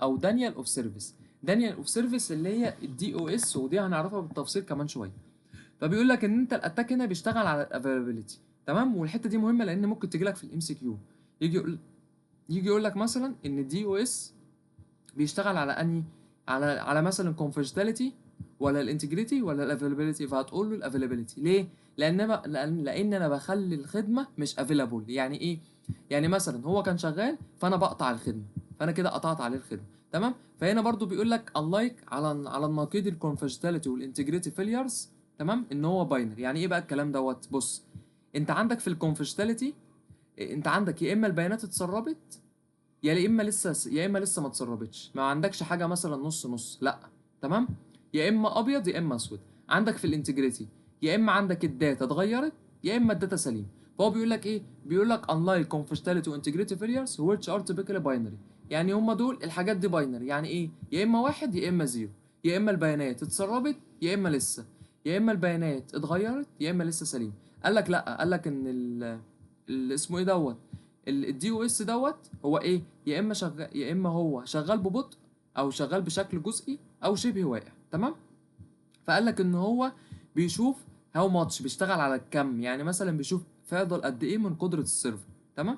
او دانيال اوف سيرفيس. دانيال اوف سيرفيس اللي هي الدي او اس، ودي هنعرفها بالتفصيل كمان شويه. فبيقول لك ان انت الاتاك هنا بيشتغل على الافيلابيلتي. تمام. والحته دي مهمه لان ممكن تجي لك في الام سي كيو. يجي يقول لك مثلا ان الدي او اس بيشتغل على انهي، على مثلا الكونفيدنشاليتي، ولا الانتجريتي، ولا الافيلابيلتي. فهتقول له الافيلابيلتي ليه؟ لان انا بخلي الخدمه مش افيلابل. يعني ايه؟ يعني مثلا هو كان شغال فانا بقطع الخدمه، فانا كده قطعت عليه الخدمه. تمام. فهنا برضو بيقول لك unlike على النقيض الكونفيدنشاليتي والانتجريتي فيليرز. تمام. ان هو باينري. يعني ايه بقى الكلام دوت؟ بص، انت عندك في الكونفيدنشاليتي، انت عندك يا اما البيانات اتسربت، يا اما لسه ما اتسربتش. ما عندكش حاجه مثلا نص نص، لا. تمام. يا اما ابيض يا اما اسود. عندك في الانتجريتي، يا اما عندك الداتا اتغيرت يا اما الداتا سليم. فهو بيقول لك ايه؟ بيقول لك unlike confidentiality وانتجريتي failures which are typically binary. يعني هما دول الحاجات دي باينري. يعني ايه؟ يا اما واحد يا اما زيرو. يا اما البيانات اتسربت يا اما لسه. يا اما البيانات اتغيرت يا اما لسه سليم. قال لك لا، قال لك ان اسمه ايه دوت، الدي او اس دوت هو ايه؟ يا اما شغال، يا اما هو شغال ببطء، او شغال بشكل جزئي، او شبه واقع. تمام. فقال لك ان هو بيشوف هاو ماتش، بيشتغل على الكم. يعني مثلا بيشوف فاضل قد ايه من قدرة السيرفر. تمام.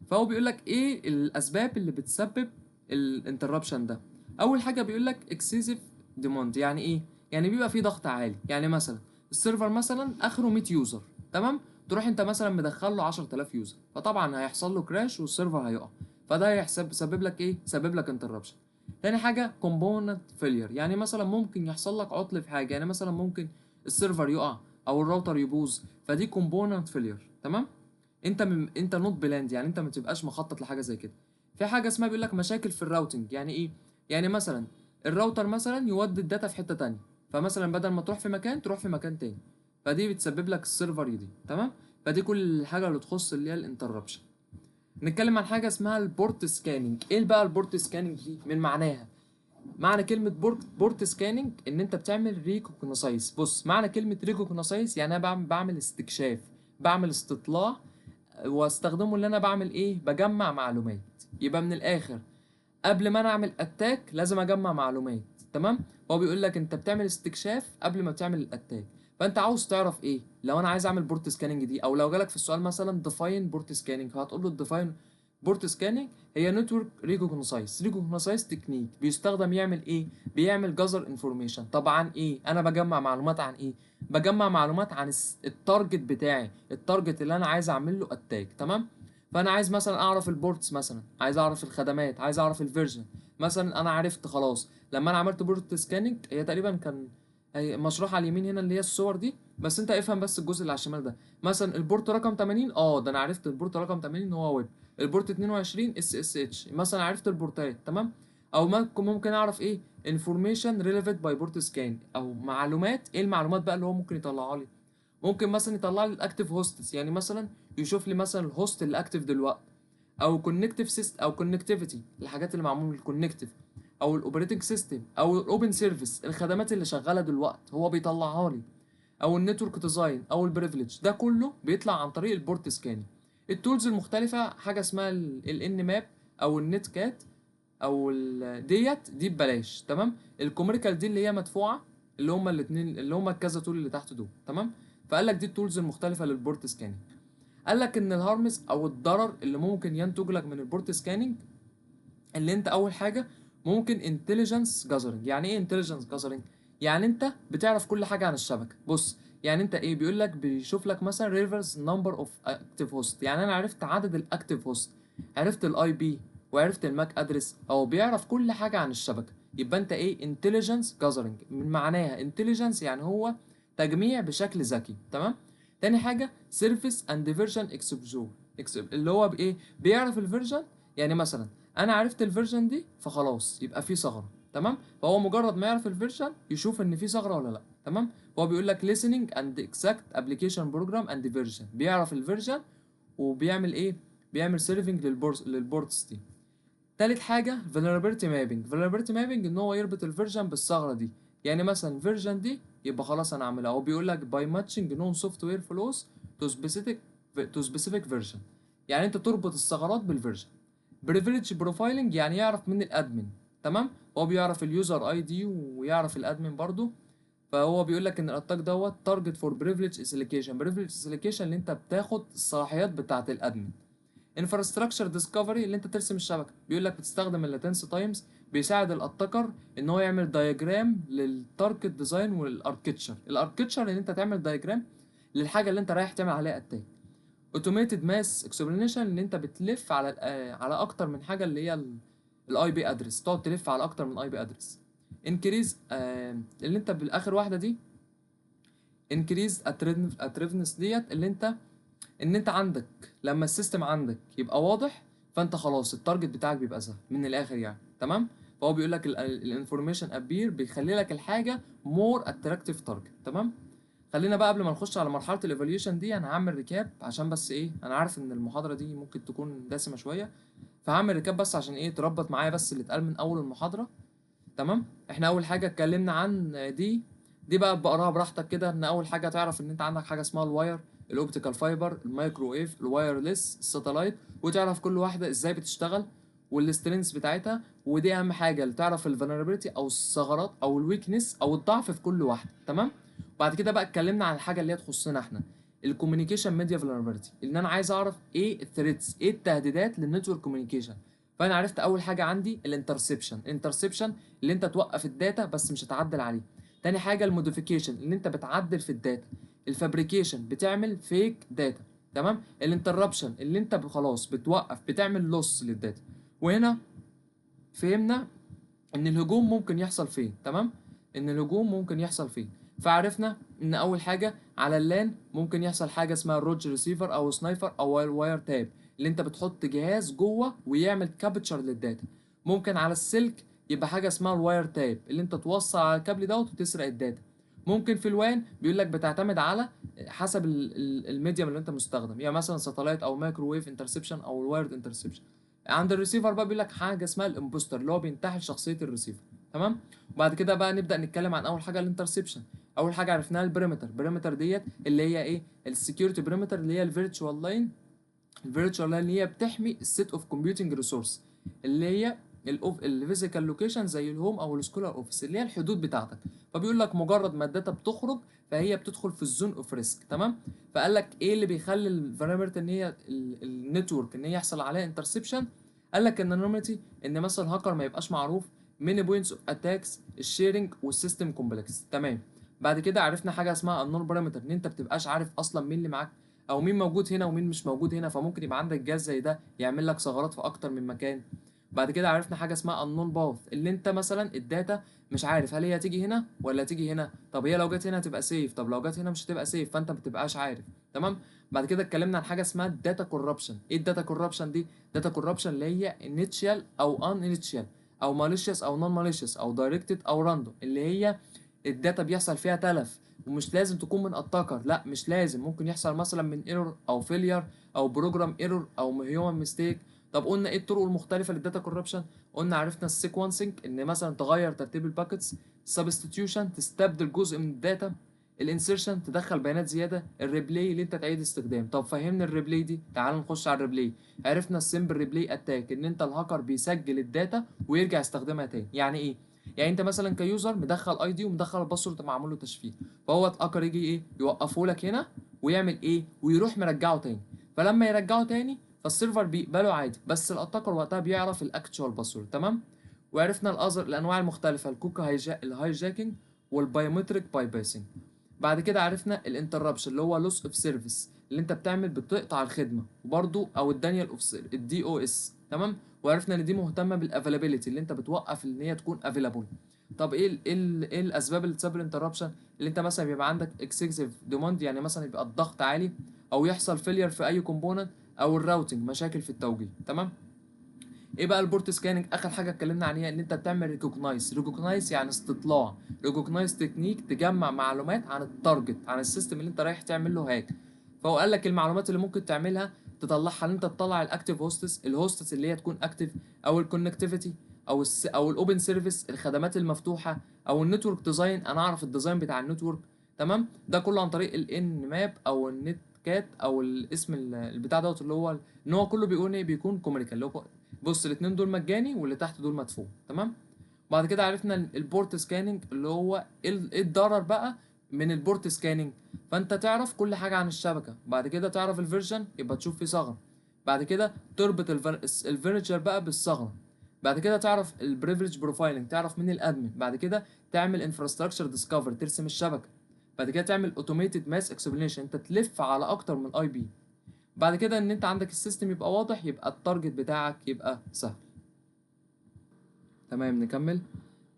فهو بيقول لك ايه الاسباب اللي بتسبب الانتربشن ده. اول حاجة بيقول لك اكسسيف ديماند. يعني ايه؟ يعني بيبقى فيه ضغط عالي. يعني مثلا السيرفر مثلا اخره 100 يوزر. تمام. تروح انت مثلا مدخل له 10000 يوزر، فطبعا هيحصل له كراش والسيرفر هيقع. فده هيحسب سبب لك ايه؟ سبب لك انتربشن. تاني حاجة component failure. يعني مثلا ممكن يحصل لك عطل في حاجة. يعني مثلا ممكن السيرفر يقع او الراوتر يبوظ، فدي component failure. تمام. انت نوت بلاند، يعني انت ما تبقاش مخطط لحاجة زي كده. في حاجة اسمها بيقول لك مشاكل في الراوتنج. يعني ايه؟ يعني مثلا الراوتر مثلا يودي الداتا في حتة تانية، فمثلا بدل ما تروح في مكان تروح في مكان تاني، فدي بتسبب لك السيرفر يدي. تمام. فدي كل حاجة اللي تخص اللي هي الانتربشن. نتكلم عن حاجة اسمها البورت سكاننج. ايه بقى البورت سكاننج دي؟ من معناها، معنى كلمة بورت سكاننج ان انت بتعمل ريكوجنايز. بص، معنى كلمة ريكوجنايز يعني انا بعمل استكشاف، بعمل استطلاع، واستخدمه اللي انا بعمل ايه؟ بجمع معلومات. يبقى من الاخر، قبل ما انا اعمل اتاك لازم اجمع معلومات. تمام. هو بيقول لك انت بتعمل استكشاف قبل ما بتعمل الاتاك. فانت عاوز تعرف ايه لو انا عايز اعمل بورت سكاننج دي، او لو جالك في السؤال مثلا ديفاين بورت سكاننج، فهتقول له ديفاين بورت سكاننج هي نتورك ريكوجنايز تكنيك بيستخدم يعمل ايه، بيعمل جذر انفورميشن. طبعا ايه، انا بجمع معلومات عن ايه، بجمع معلومات عن التارجت بتاعي، التارجت اللي انا عايز اعمل له اتاك. تمام. فانا عايز مثلا اعرف البورتس، مثلا عايز اعرف الخدمات، عايز اعرف الفيرجن. مثلا انا عرفت خلاص لما انا عملت بورت سكاننج، هي تقريبا كان هي مشروح على اليمين هنا اللي هي الصور دي، بس انت افهم بس الجزء اللي على الشمال ده. مثلا البورت رقم 80، ده انا عرفت البورت رقم 80 هو ويب. البورت 22 اس اس اتش، مثلا عرفت البورتات. تمام. او ممكن اعرف ايه انفورميشن ريليفنت باي بورت سكان، او معلومات، ايه المعلومات بقى اللي هو ممكن يطلعها لي. ممكن مثلا يطلع لي الاكتيف هوستس، يعني مثلا يشوف لي مثلا الهوست اللي اكتيف دلوقتي، او كونكتيف سيست او كونكتيفيتي، الحاجات اللي معمول الكونكتيف، او الاوبريتنج سيستم، او الاوبن سيرفيس، الخدمات اللي شغاله دلوقتي هو بيطلعها لي، او النتورك ديزاين، او البريفليج. ده كله بيطلع عن طريق البورت سكاننج. التولز المختلفه حاجه اسمها الان ماب، او النت كات، او دي ببلاش. تمام. الكوميريكال دي اللي هي مدفوعه، اللي هما الاثنين اللي هما الكذا تول اللي تحت دول. تمام. فقال لك دي التولز المختلفه للبورت سكاننج. قال لك ان الهارمز او الضرر اللي ممكن ينتج لك من البورت سكاننج، اللي انت اول حاجه ممكن انتليجنس جازرنج. يعني ايه انتليجنس جازرنج؟ يعني انت بتعرف كل حاجه عن الشبكه. بص، يعني انت ايه، بيقول لك بيشوف لك مثلا ريفرس نمبر اوف اكتيف هوست، يعني انا عرفت عدد الاكتيف هوست، عرفت الاي بي، وعرفت الماك ادرس، او بيعرف كل حاجه عن الشبكه. يبقى انت ايه، انتليجنس جازرنج. من معناها انتليجنس يعني هو تجميع بشكل ذكي. تمام. تاني حاجه سيرفيس اند فيرجن اكسبلور، اللي هو بايه، بيعرف الفيرجن. يعني مثلا انا عرفت الفيرجن دي فخلاص يبقى في ثغره. تمام. فهو مجرد ما يعرف الفيرجن يشوف ان في ثغره ولا لا. تمام. هو بيقول لك listening and exact application program and version، بيعرف الفيرجن وبيعمل ايه، بيعمل سيرفنج للبورتس دي. تالت حاجه vulnerability mapping. vulnerability mapping ان هو يربط الفيرجن بالثغره دي. يعني مثلا الفيرجن دي يبقى خلاص انا اعملها. هو بيقول لك by matching known software flows to specific version، يعني انت تربط الثغرات بالفيرجن. بريفليج بروفايلنج يعني يعرف من الادمن. تمام. هو بيعرف اليوزر اي دي ويعرف الادمن برضو. فهو بيقول لك ان الاتاك دوت تارجت فور بريفليج اسيليكيشن. بريفليج اسيليكيشن اللي انت بتاخد الصلاحيات بتاعه الادمن. انفراستراكشر ديسكفري اللي انت ترسم الشبكه، بيقول لك بتستخدم اللاتنس تايمز، بيساعد الاتاكر ان هو يعمل دايجرام للتارجت ديزاين والاركتشر. الاركتشر ان انت تعمل دايجرام للحاجه اللي انت رايح تعمل عليها اتاك. اوتوميتد ماس اكسبلانيشن ان انت بتلف على اكتر من حاجه، اللي هي الاي بي ادرس، تقعد تلف على اكتر من اي بي ادرس. انكريز اللي انت بالاخر واحده دي انكريز اتريفنس ديت، اللي انت ان انت عندك لما السيستم عندك يبقى واضح، فانت خلاص التارجت بتاعك بيبقى سهل من الاخر يعني. تمام. فهو بيقول لك الانفورميشن ابير بيخلي لك الحاجه مور اتراكتيف تارجت. تمام. خلينا بقى قبل ما نخش على مرحله الايفالويشن دي، انا هعمل ريكاب عشان بس ايه، انا عارف ان المحاضره دي ممكن تكون دسمه شويه، فهعمل ريكاب بس عشان ايه تربط معايا بس اللي اتقال من اول المحاضره. تمام. احنا اول حاجه اتكلمنا عن دي بقى بقراها براحتك كده. ان اول حاجه تعرف ان انت عندك حاجه اسمها الواير، الاوبتيكال فايبر، الميكروويف، الوايرلس، الساتلايت، وتعرف كل واحده ازاي بتشتغل والسترينث بتاعتها. ودي اهم حاجه، اللي تعرف الفولنربيلتي او الثغرات او الويكنس او الضعف في كل واحده. تمام. وبعد كده بقى اتكلمنا عن الحاجه اللي هي تخصنا احنا، الكوميونيكيشن ميديا فولنربيلتي، ان انا عايز اعرف ايه الثريتس، ايه التهديدات للنتورك كوميونيكيشن. فانا عرفت اول حاجه عندي الانترسبشن اللي انت توقف الداتا بس مش هتعدل عليه. تاني حاجه الموديفيكيشن اللي انت بتعدل في الداتا. الفابريكيشن بتعمل فيك داتا. تمام. الانتربشن اللي انت خلاص بتوقف، بتعمل لوس للداتا. وهنا فهمنا ان الهجوم ممكن يحصل فين. تمام. ان الهجوم ممكن يحصل فين. فعرفنا ان اول حاجه على اللان ممكن يحصل حاجه اسمها روج ريسيفر او سنايفر او واير تاب، اللي انت بتحط جهاز جوه ويعمل كابتشر للداتا. ممكن على السلك يبقى حاجه اسمها الواير تاب، اللي انت توصل على الكابل دوت وتسرق الداتا. ممكن في الوان بيقول لك بتعتمد على حسب الميديم اللي انت مستخدم، يعني مثلا ساتلايت او مايكروويف انترسبشن او الوايرد انترسبشن. عند الريسيفر بقى بيقول لك حاجه اسمها الامبوستر، اللي هو بينتحل شخصيه الريسيفر. تمام. وبعد كده بقى نبدا نتكلم عن اول حاجه الانترسبشن. اول حاجه عرفناها البريمتر ديت اللي هي ايه، السكيورتي بريمتر، اللي هي الفيرتشوال لاين. الفيرتشوال لاين اللي هي بتحمي السيت اوف كومبيوتنج ريسورس، اللي هي الفيزيكال لوكيشن زي الهوم او السكولار اوفيس اللي هي الحدود بتاعتك. فبيقول لك مجرد ما الداتا بتخرج فهي بتدخل في الزون اوف ريسك. تمام. فقال لك ايه اللي بيخلي الفاريبل ان هي النتورك ان هي يحصل عليها انترسبشن. قال لك ان النورماليتي ان مثلا الهاكر ما يبقاش معروف ميني بوينتس اوف اتاكس الشيرنج والسيستم كومبلكس. تمام. بعد كده عرفنا حاجه اسمها النون بارامتر ان انت بتبقاش عارف اصلا مين اللي معاك او مين موجود هنا ومين مش موجود هنا، فممكن يبقى عندك جهاز زي ده يعمل لك ثغرات في اكتر من مكان. بعد كده عرفنا حاجه اسمها النون باث اللي انت مثلا الداتا مش عارف هل هي هتيجي هنا ولا هتيجي هنا. طب هي لو جت هنا هتبقى سيف، طب لو جت هنا مش هتبقى سيف، فانت ما بتبقاش عارف. تمام. بعد كده اتكلمنا عن حاجه اسمها الداتا كوربشن. ايه الداتا كوربشن دي؟ داتا كوربشن اللي هي انيشال او ان انيشال او ماليشيوس او نون ماليشيوس او دايركتد او راندوم، اللي هي الداتا بيحصل فيها تلف. ومش لازم تكون من اتاكر، لا مش لازم، ممكن يحصل مثلا من ايرور او فيلير او بروجرام ايرور او هيومن ميستيك. طب قلنا ايه الطرق المختلفه للداتا كوربشن؟ قلنا عرفنا السيكونسنج ان مثلا تغير ترتيب الباكتس، سبستيتيوشن تستبدل جزء من الداتا، الانسيرشن تدخل بيانات زياده، الريبلاي اللي انت تعيد استخدام. طب فهمنا الريبلاي دي، تعال نخش على الريبلاي. عرفنا السمبل ريبلاي اتاك ان انت الهاكر بيسجل الداتا ويرجع يستخدمها تاني. يعني ايه؟ يعني انت مثلا كيوزر مدخل اي دي ومدخل الباسورد معمول له تشفير، فهو الهاكر يجي ايه يوقفه لك هنا ويعمل ايه ويروح مرجعه تاني. فلما يرجعه تاني فالسيرفر بيقبله عادي، بس الاتاكر وقتها بيعرف الاكتشوال باسورد. تمام. وعرفنا الانواع المختلفه، الكوكا الهايجاكينج والبايومتريك باي باسنج. بعد كده عرفنا الانتربشن اللي هو لوس اوف سيرفيس اللي انت بتقطع الخدمه، وبرده او الدانيال اوف الدي او اس. تمام. وعرفنا ان دي مهتمه بالافيلابيلتي اللي انت بتوقف ان هي تكون افيلابل. طب ايه الاسباب اللي تسبب الانتربشن؟ اللي انت مثلا بيبقى عندك اكسسيف ديماند، يعني مثلا يبقى الضغط عالي، او يحصل فيلير في اي كومبوننت، او الراوتنج مشاكل في التوجيه. تمام. ايه بقى البورت سكاننج؟ اخر حاجه اتكلمنا عليها ان انت بتعمل ريكوجنايز يعني استطلاع، ريكوجنايز تكنيك تجمع معلومات عن التارجت، عن السيستم اللي انت رايح تعمل له هاك. فهو قال لك المعلومات اللي ممكن تعملها تطلعها ان انت تطلع الاكتيف هوستس، الهوستس اللي هي تكون اكتيف، او الكونكتيفيتي، او الاوبن سيرفيس الخدمات المفتوحه، او النتورك ديزاين انا اعرف الديزاين بتاع النتورك. تمام. ده كله عن طريق الان ماب او النت كات او الاسم البتاع دوت اللي هو ان هو كله بيكون ايه بيكون كوميونيكال اللي هو بص الاثنين دول مجاني واللي تحت دول مدفوع. تمام. بعد كده عرفنا البورت سكاننج اللي هو ايه الضرر بقى من البورت سكاننج. فانت تعرف كل حاجه عن الشبكه، بعد كده تعرف الفيرجن يبقى تشوف فيه ثغره، بعد كده تربط الفيرجر بقى بالثغره، بعد كده تعرف البريفليج بروفايلنج تعرف مين الادمن، بعد كده تعمل انفراستراكشر ديسكفر ترسم الشبكه، بعد كده تعمل اوتوميتد ماس اكسبلانيشن انت تلف على اكتر من اي بي، بعد كده ان انت عندك السيستم يبقى واضح، يبقى التارجت بتاعك يبقى سهل. تمام نكمل.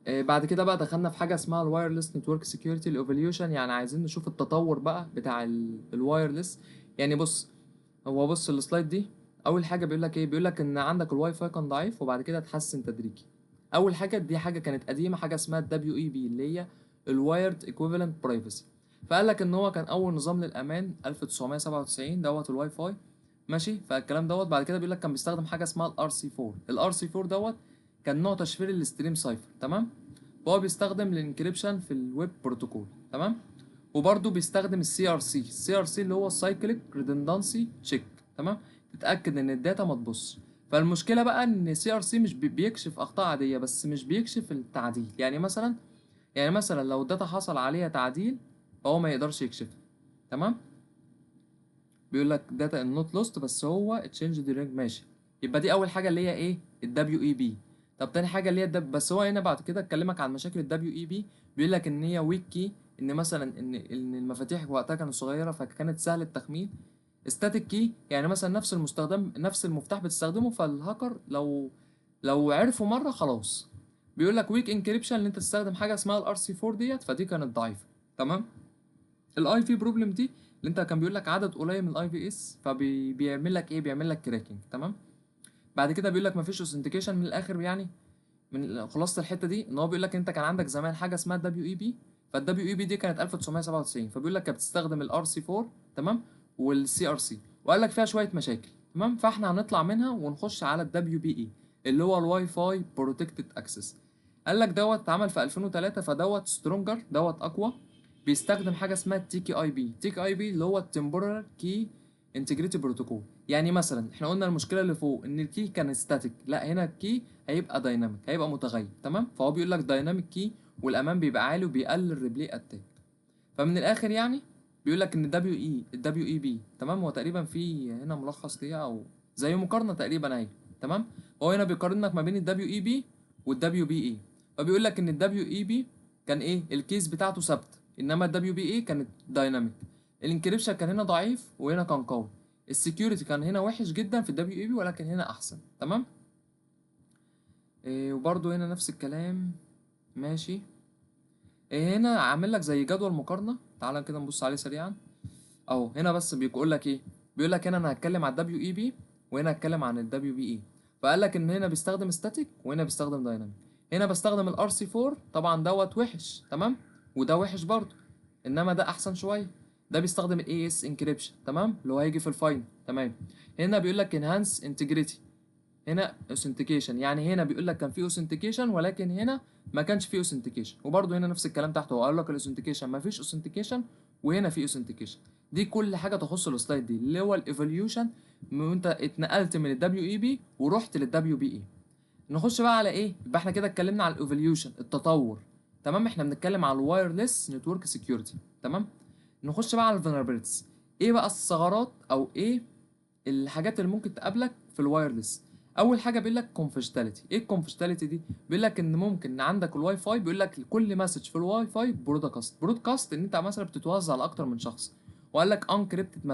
بعد كده بقى دخلنا في حاجه اسمها الوايرلس نتورك سكيورتي الايفوليوشن، يعني عايزين نشوف التطور بقى بتاع الوايرلس. يعني بص السلايد دي، اول حاجه بيقول لك ايه، بيقول لك ان عندك الواي فاي كان ضعيف وبعد كده اتحسن تدريجي. اول حاجه دي حاجه كانت قديمه، حاجه اسمها الدبليو اي بي اللي هي الوايرد ايكويفالنت برايفسي. فقال لك ان هو كان اول نظام للامان 1997 دوت الواي فاي. ماشي. فالكلام دوت بعد كده بيقول لك كان بيستخدم حاجه اسمها الار سي 4. الار سي 4 دوت كان نوع تشفير الستريم سايفر. تمام. فهو بيستخدم الانكريبشن في الويب بروتوكول. تمام. وبرده بيستخدم السي ار سي، السي ار سي اللي هو السايكليك ريدندنسي تشيك. تمام. تتاكد ان الداتا ما تبص. فالمشكله بقى ان سي ار سي مش بيكشف اخطاء عاديه بس مش بيكشف التعديل. يعني مثلا لو الداتا حصل عليها تعديل فهو ما يقدرش يكشفها. تمام. بيقول لك داتا ان نوت لوست بس هو تشينج ديورينج. ماشي. يبقى دي اول حاجه اللي هي ايه الدبليو اي بي. طب تاني حاجه اللي هي بس هو هنا بعد كده اتكلمك عن مشاكل الدبليو اي بي. بيقول لك ان هي ويك كي، ان مثلا ان المفاتيح وقتها كانت صغيره فكانت سهل التخمين. ستاتيك كي يعني مثلا نفس المفتاح بتستخدمه، فالهاكر لو عرفوا مره خلاص. بيقول لك ويك انكريبشن اللي انت تستخدم حاجه اسمها الار سي 4 ديت، فدي كانت ضعيفه. تمام. الاي في بروبلم دي اللي انت كان بيقول لك عدد قليل من الاي في اس فبيعمل لك ايه بيعمل لك كراكنج. تمام. بعد كده بيقول لك مفيش اوثنتيكيشن من الاخر، يعني من خلاصه الحته دي ان هو بيقول لك انت كان عندك زمان حاجه اسمها دبليو اي بي. فالدبليو اي بي دي كانت 1997، فبيقول لك كانت بتستخدم الار سي 4. تمام. والسي ار سي، وقال لك فيها شويه مشاكل. تمام. فاحنا هنطلع منها ونخش على الدبليو بي اي اللي هو الواي فاي بروتكتد اكسس. قال لك دوت اتعمل في 2003، فدوت سترونجر دوت اقوى. بيستخدم حاجه اسمها التي كي اي بي، تي كي اي بي اللي هو التمبورال كي انتجريتي بروتوكول. يعني مثلا احنا قلنا المشكله اللي فوق ان الكي كان ستاتيك، لا هنا الكي هيبقى دايناميك، هيبقى متغير. تمام، فهو بيقول لك دايناميك كي والامان بيبقى عالي وبيقلل الريبلي اتاك. فمن الاخر يعني بيقول لك ان الدبليو اي بي تمام، هو تقريبا في هنا ملخص ليها او زي مقارنه تقريبا اهي. تمام، هو هنا بيقارن لك ما بين الدبليو اي بي والدبليو بي اي. فبيقول لك ان الدبليو اي بي كان ايه الكيس بتاعته ثابته، انما الدبليو بي اي كانت دايناميك. الانكريبشن كان هنا ضعيف وهنا كان قوي. السكيورتي كان هنا وحش جدا في الدبليو اي بي ولكن هنا احسن. تمام، إيه وبرده هنا نفس الكلام. ماشي، إيه هنا عامل لك زي جدول مقارنه، تعال كده نبص عليه سريعا. اهو هنا بس بيقول لك ايه، بيقول لك هنا انا هتكلم على الدبليو اي بي وهنا هتكلم عن الدبليو بي اي. فقال لك ان هنا بيستخدم ستاتيك وهنا بيستخدم دايناميك. هنا بستخدم الار سي 4 طبعا دوت وحش. تمام، وده وحش برضه، انما ده احسن شويه. ده بيستخدم الاي اس انكريبشن. تمام، اللي هو هيجي في الفاين. تمام، هنا بيقول لك انهانس انتجريتي، هنا اوثنتيكيشن. يعني هنا بيقول لك كان في اوثنتيكيشن ولكن هنا ما كانش في اوثنتيكيشن. وبرده هنا نفس الكلام تحت، هو قال لك الاوثنتيكيشن ما فيش اوثنتيكيشن وهنا في اوثنتيكيشن. دي كل حاجه تخص السلايد دي اللي هو الايفوليوشن، وانت اتنقلت من الدبليو اي بي ورحت للدبليو بي اي. نخش بقى على ايه؟ يبقى احنا كده اتكلمنا على الايفوليوشن التطور. تمام، احنا بنتكلم على الوايرلس نتورك سكيورتي. تمام، نخش بقى على الفولنربيلتيز. ايه بقى الثغرات او ايه الحاجات اللي ممكن تقابلك في الوايرلس؟ اول حاجه بيقول لك كونفشتاليتي. ايه الكونفشتاليتي دي؟ بيقول لك ان ممكن عندك الواي فاي، بيقول لك كل مسج في الواي فاي برودكاست ان انت مثلا بتتوزع على اكتر من شخص. وقال لك انكريبتد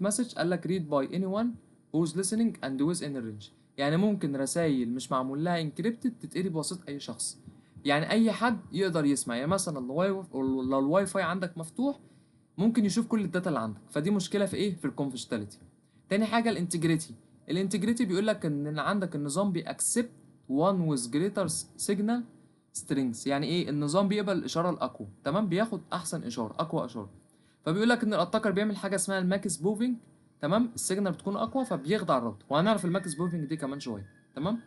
مسج قال لك read by anyone who's listening and within a range. يعني ممكن رسائل مش معمول لها انكريبتد تتقري بواسطه اي شخص، يعني اي حد يقدر يسمع. يعني مثلا لو الواي فاي عندك مفتوح ممكن يشوف كل الداتا اللي عندك. فدي مشكله في ايه؟ في الكونفشتاليتي. تاني حاجه الانتجريتي بيقول لك ان عندك النظام بيأكسبت one with greater signal strengths. يعني ايه؟ النظام بيقبل الاشاره الاقوى. تمام، بياخد احسن اشاره، اقوى اشاره. فبيقول لك ان الاتاكر بيعمل حاجه اسمها الماكس بوفينج. تمام، السيجنال بتكون اقوى فبيخدع الراوتر، وهنعرف الماكس بوفينج دي كمان شويه. تمام،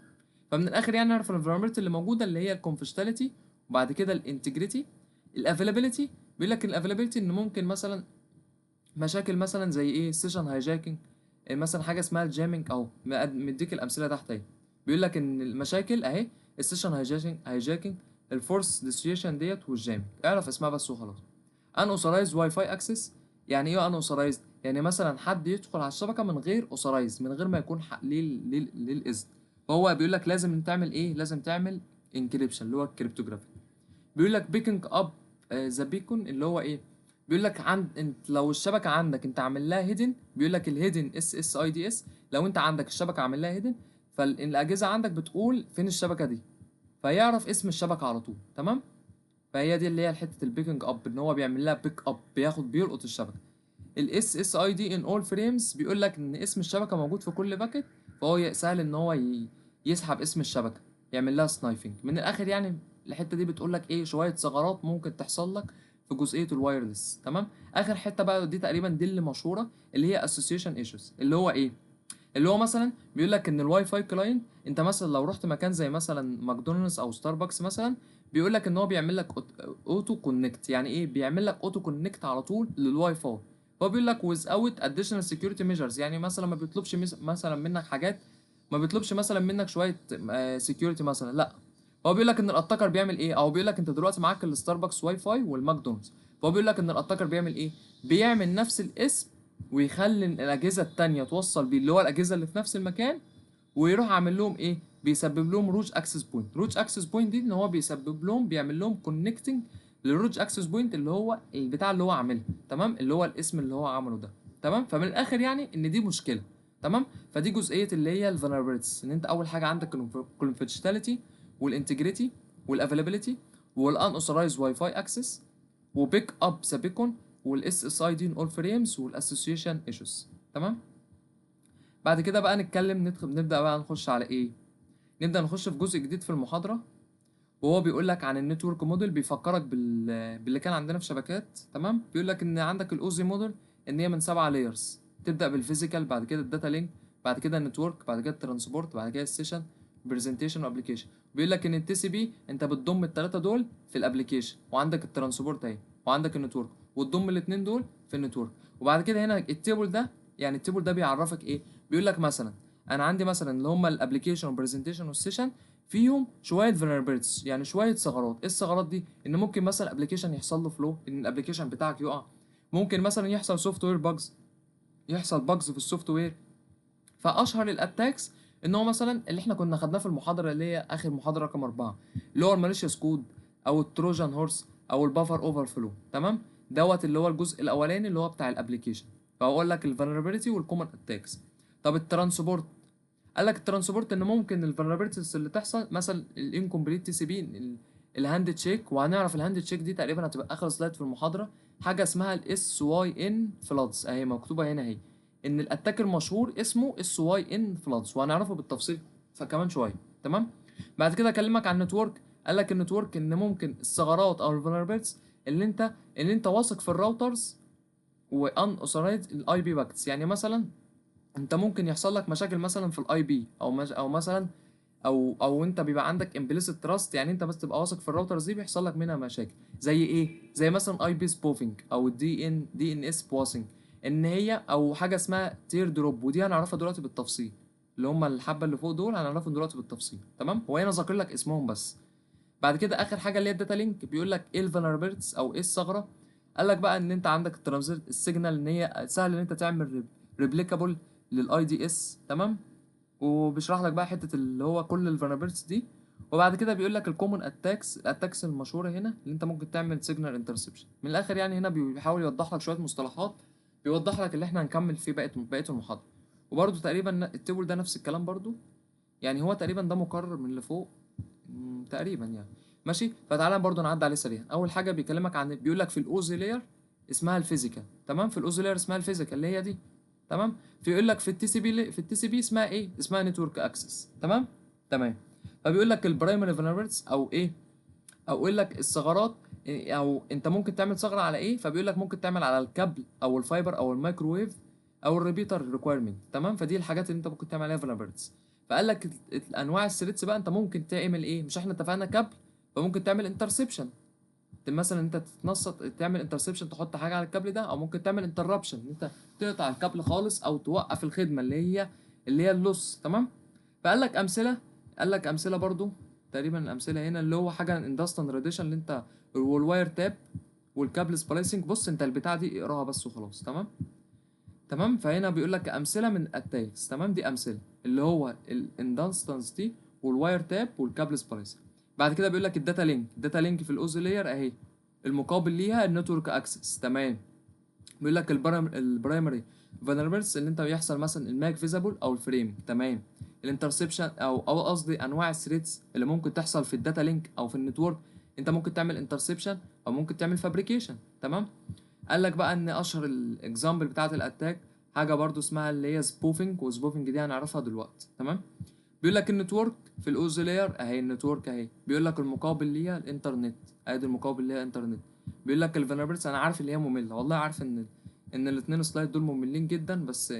فمن الاخر يعني نعرف الانفيرمنت اللي موجوده اللي هي الكونفشتاليتي، وبعد كده الانتجريتي. الافيلابيلتي بيقول لك الافيلابيلتي ان ممكن مثلا مشاكل مثلا زي ايه؟ سيشن هايجاكينج، مثلا حاجه اسمها الجامينج اهو، مديك الامثله تحت اهي. بيقول لك ان المشاكل اهي السيشن هايجاكينج، الفورس ديستريشن ديت والجامينج، اعرف اسمها بس وخلاص. ان اوثرايز واي فاي اكسس. يعني ايه ان اوثرايز؟ يعني مثلا حد يدخل على الشبكه من غير اوثرايز، من غير ما يكون ليه الاذن. فهو بيقول لك لازم تعمل ايه؟ لازم تعمل انكريبشن اللي هو الكريبتوجرافي. بيقول لك بيكينج اب ذا بيكون اللي هو ايه؟ بيقول لك انت لو الشبكه عندك انت عامل لها هيدن، بيقول لك الهيدن اس اي دي اس. لو انت عندك الشبكه عامل لها هيدن فالاجهزه عندك بتقول فين الشبكه دي، فيعرف اسم الشبكه على طول. تمام، فهي دي اللي هي حته البيكينج اب، ان هو بيعمل لها بيك اب، بيلقط الشبكه. الاس اس اي دي ان اول فريمز بيقول لك ان اسم الشبكه موجود في كل باكت، فهو سهل ان هو يسحب اسم الشبكه، يعمل لها سنايفنج. من الاخر يعني الحته دي بتقول لك ايه؟ شويه ثغرات ممكن تحصل لك في جزئيه الوايرلس. تمام، اخر حته بقى دي تقريبا دي اللي مشهوره، اللي هي اسوسيشن ايشوز. اللي هو ايه؟ اللي هو مثلا بيقول لك ان الواي فاي كلاينت، انت مثلا لو رحت مكان زي مثلا ماكدونالدز او ستاربكس مثلا، بيقول لك ان هو بيعمل لك اوتو كونكت. يعني ايه؟ بيعمل لك اوتو كونكت على طول للواي فاي. هو بيقول لك without additional security measures. يعني مثلا ما بيطلبش مثلا منك حاجات، ما بيطلبش مثلا منك شويه سكيورتي مثلا، لا. هو بيقول لك ان الاتاكر بيعمل ايه؟ او بيقول لك انت دلوقتي معاك الستاربكس واي فاي والماكدونالدز، فهو بيقول لك ان الاتاكر بيعمل ايه؟ بيعمل نفس الاسم ويخلي الاجهزه التانية توصل بيه اللي هو الاجهزه اللي في نفس المكان، ويروح عامل لهم ايه؟ بيسبب لهم روج اكسس بوينت. روج اكسس بوينت دي ان هو بيسبب لهم، بيعمل لهم كونكتنج للروج اكسس بوينت اللي هو البتاع اللي هو عاملها. تمام، اللي هو الاسم اللي هو عمله ده. تمام، فمن الاخر يعني ان دي مشكله. تمام، فدي جزئيه اللي هي الفولنربيلتيز، ان انت اول حاجه عندك الكونفيدنشاليتي والانتجريتي والافيلابيلتي والان اوثرايز واي فاي اكسس وبيك اب ذا بيكون والاس اس اي دي ان اول فريمز والاسوسيشن ايشوز. تمام، بعد كده بقى نبدا بقى نخش على ايه؟ نبدا نخش في جزء جديد في المحاضره، وهو بيقول لك عن النتورك موديل. بيفكرك باللي كان عندنا في شبكات. تمام، بيقول لك ان عندك الاوزي موديل ان هي من 7 لايرز، تبدا بالفيزيكال، بعد كده الداتا لينك، بعد كده النتورك، بعد كده الترانسبورت، بعد كده السيشن، برزنتيشن وابلكيشن. بيقول لك ان التي سي بي انت بتضم الثلاثه دول في الابلكيشن، وعندك الترانسبورت اهي، وعندك النتورك، وتضم الاثنين دول في النتورك. وبعد كده هنا التيبل ده، يعني التيبل ده بيعرفك ايه؟ بيقول لك مثلا انا عندي مثلا اللي هم الابلكيشن والبرزنتيشن والسيشن فيهم شويه vulnerabilities، يعني شويه ثغرات. ايه الثغرات دي؟ ان ممكن مثلا الابلكيشن يحصل له فلو، ان الابلكيشن بتاعك يقع، ممكن مثلا يحصل سوفت وير باجز، يحصل باجز في السوفت وير. فاشهر الاتاكس ان هو مثلا اللي احنا كنا خدناه في المحاضره اللي هي اخر محاضره رقم 4، اللي هو الماليشيوس كود او التروجان هورس او البافر اوفر فلو. تمام، دوت اللي هو الجزء الاولاني اللي هو بتاع الابلكيشن. فاقول لك الفولنربيلتي والكومن اتاكس. طب الترانسبورت، قال لك الترانسبورت ان ممكن الفولنربيلتيز اللي تحصل مثلا الانكمبليت تي سي بي، الهاند تشيك. وهنعرف الهاند تشيك دي تقريبا هتبقى اخر سلايد في المحاضره. حاجه اسمها الاس واي ان فلادز اهي مكتوبه هنا اهي، ان الاتاك المشهور اسمه اس واي ان فلادز، وهنعرفه بالتفصيل فكمان شويه. تمام. بعد كده اكلمك عن النتورك. قال لك النتورك ان ممكن الثغرات او الفولنربيلتيز اللي انت واثق في الراوترز وان اوثرايزد الاي بي باكتس. يعني مثلا انت ممكن يحصل لك مشاكل مثلا في الاي بي او مثلا او انت بيبقى عندك امبليسيت تراست، يعني انت بس تبقى واثق في الراوترز دي بيحصل لك منها مشاكل. زي ايه؟ زي مثلا اي بي سبوفنج او دي ان اس بواسنج، ان هي او حاجه اسمها تير دروب، ودي هنعرفها دلوقتي بالتفصيل. اللي هم الحبه اللي فوق دول هنعرفهم دلوقتي بالتفصيل. تمام، هو هنا ذاكر لك اسمهم بس. بعد كده اخر حاجه اللي هي الداتا لينك، بيقول لك ايه الفولنربيلتيز او ايه الثغره. قال لك بقى ان انت عندك الترانزيت السيجنال ان هي سهل ان انت تعمل ريبليكابل للاي دي اس. تمام، وبيشرح لك بقى حته اللي هو كل الفولنربيلتيز دي. وبعد كده بيقول لك الكومن اتاكس، الاتاكس المشهوره هنا اللي انت ممكن تعمل سيجنال انترسبشن. من الاخر يعني هنا بيحاول يوضح لك شويه مصطلحات، بيوضح لك اللي احنا هنكمل فيه بقيه المحاضره. وبرده تقريبا التيبل ده نفس الكلام برده، يعني هو تقريبا ده مكرر من اللي فوق. تقريبا يعني. ماشي، فتعالى برضو نعدي عليه سريع. اول حاجه بيكلمك عن، بيقول لك في الاوزي لاير اسمها الفيزيكال. تمام، في الاوزي لاير اسمها الفيزيكال اللي هي دي. تمام. في لك في التي سي بي، في التي سي بي اسمها ايه؟ اسمها نتورك اكسس. تمام. تمام. فبيقول لك البرايمري فولنربيلتيز او ايه، او يقول لك الثغرات او انت ممكن تعمل ثغره على ايه. فبيقول لك ممكن تعمل على الكابل او الفايبر او الميكروويف او الريبيتر ريكويرمنت. تمام، فدي الحاجات اللي انت ممكن تعمل عليها فولنربيلتيز. فقال لك انواع الثريتس بقى انت ممكن تعمل ايه. مش احنا اتفقنا كابل؟ فممكن تعمل انترسبشن، مثلا انت تتنصت تعمل انترسبشن تحط حاجه على الكابل ده، او ممكن تعمل انتربشن انت تقطع الكابل خالص او توقف الخدمه اللي هي اللوس. تمام. فقال لك امثله، قال لك امثله برضو. تقريبا الامثله هنا اللي هو حاجه اندستريال راديشن اللي انت، والواير تاب والكابل سبلايسنج. بص انت البتاعه دي اقراها بس وخلاص. تمام. تمام. فهنا بيقول لك امثله من الاتاكس. تمام، دي امثله اللي هو الاندستنس دي والواير تاب والكابل سبلايسنج. بعد كده بيقول لك الداتا لينك، الداتا لينك في الاوز لاير اهي، المقابل ليها النتورك اكسس. تمام. بيقول لك البرايمري فولنربيلتيز اللي انت بيحصل مثلا الماك فيزابل او الفريم. تمام. الانترسبشن او قصدي انواع الثريتس اللي ممكن تحصل في الداتا لينك او في النتورك. انت ممكن تعمل انترسبشن او ممكن تعمل فابريكيشن. تمام. قال لك بقى ان اشهر الاكزامبل بتاعه الاتاك حاجه برضو اسمها اللي هي سبوفنج، وسبوفنج دي هنعرفها دلوقتي. تمام. بيقول لك النتورك في الاوز لاير اهي، النتورك اهي. بيقول لك المقابل ليها الانترنت، ادي المقابل ليها الانترنت. بيقول لك الفولنربيلتيز، انا عارف اللي هي ممله، والله عارف ان الاثنين سلايد دول مملين جدا، بس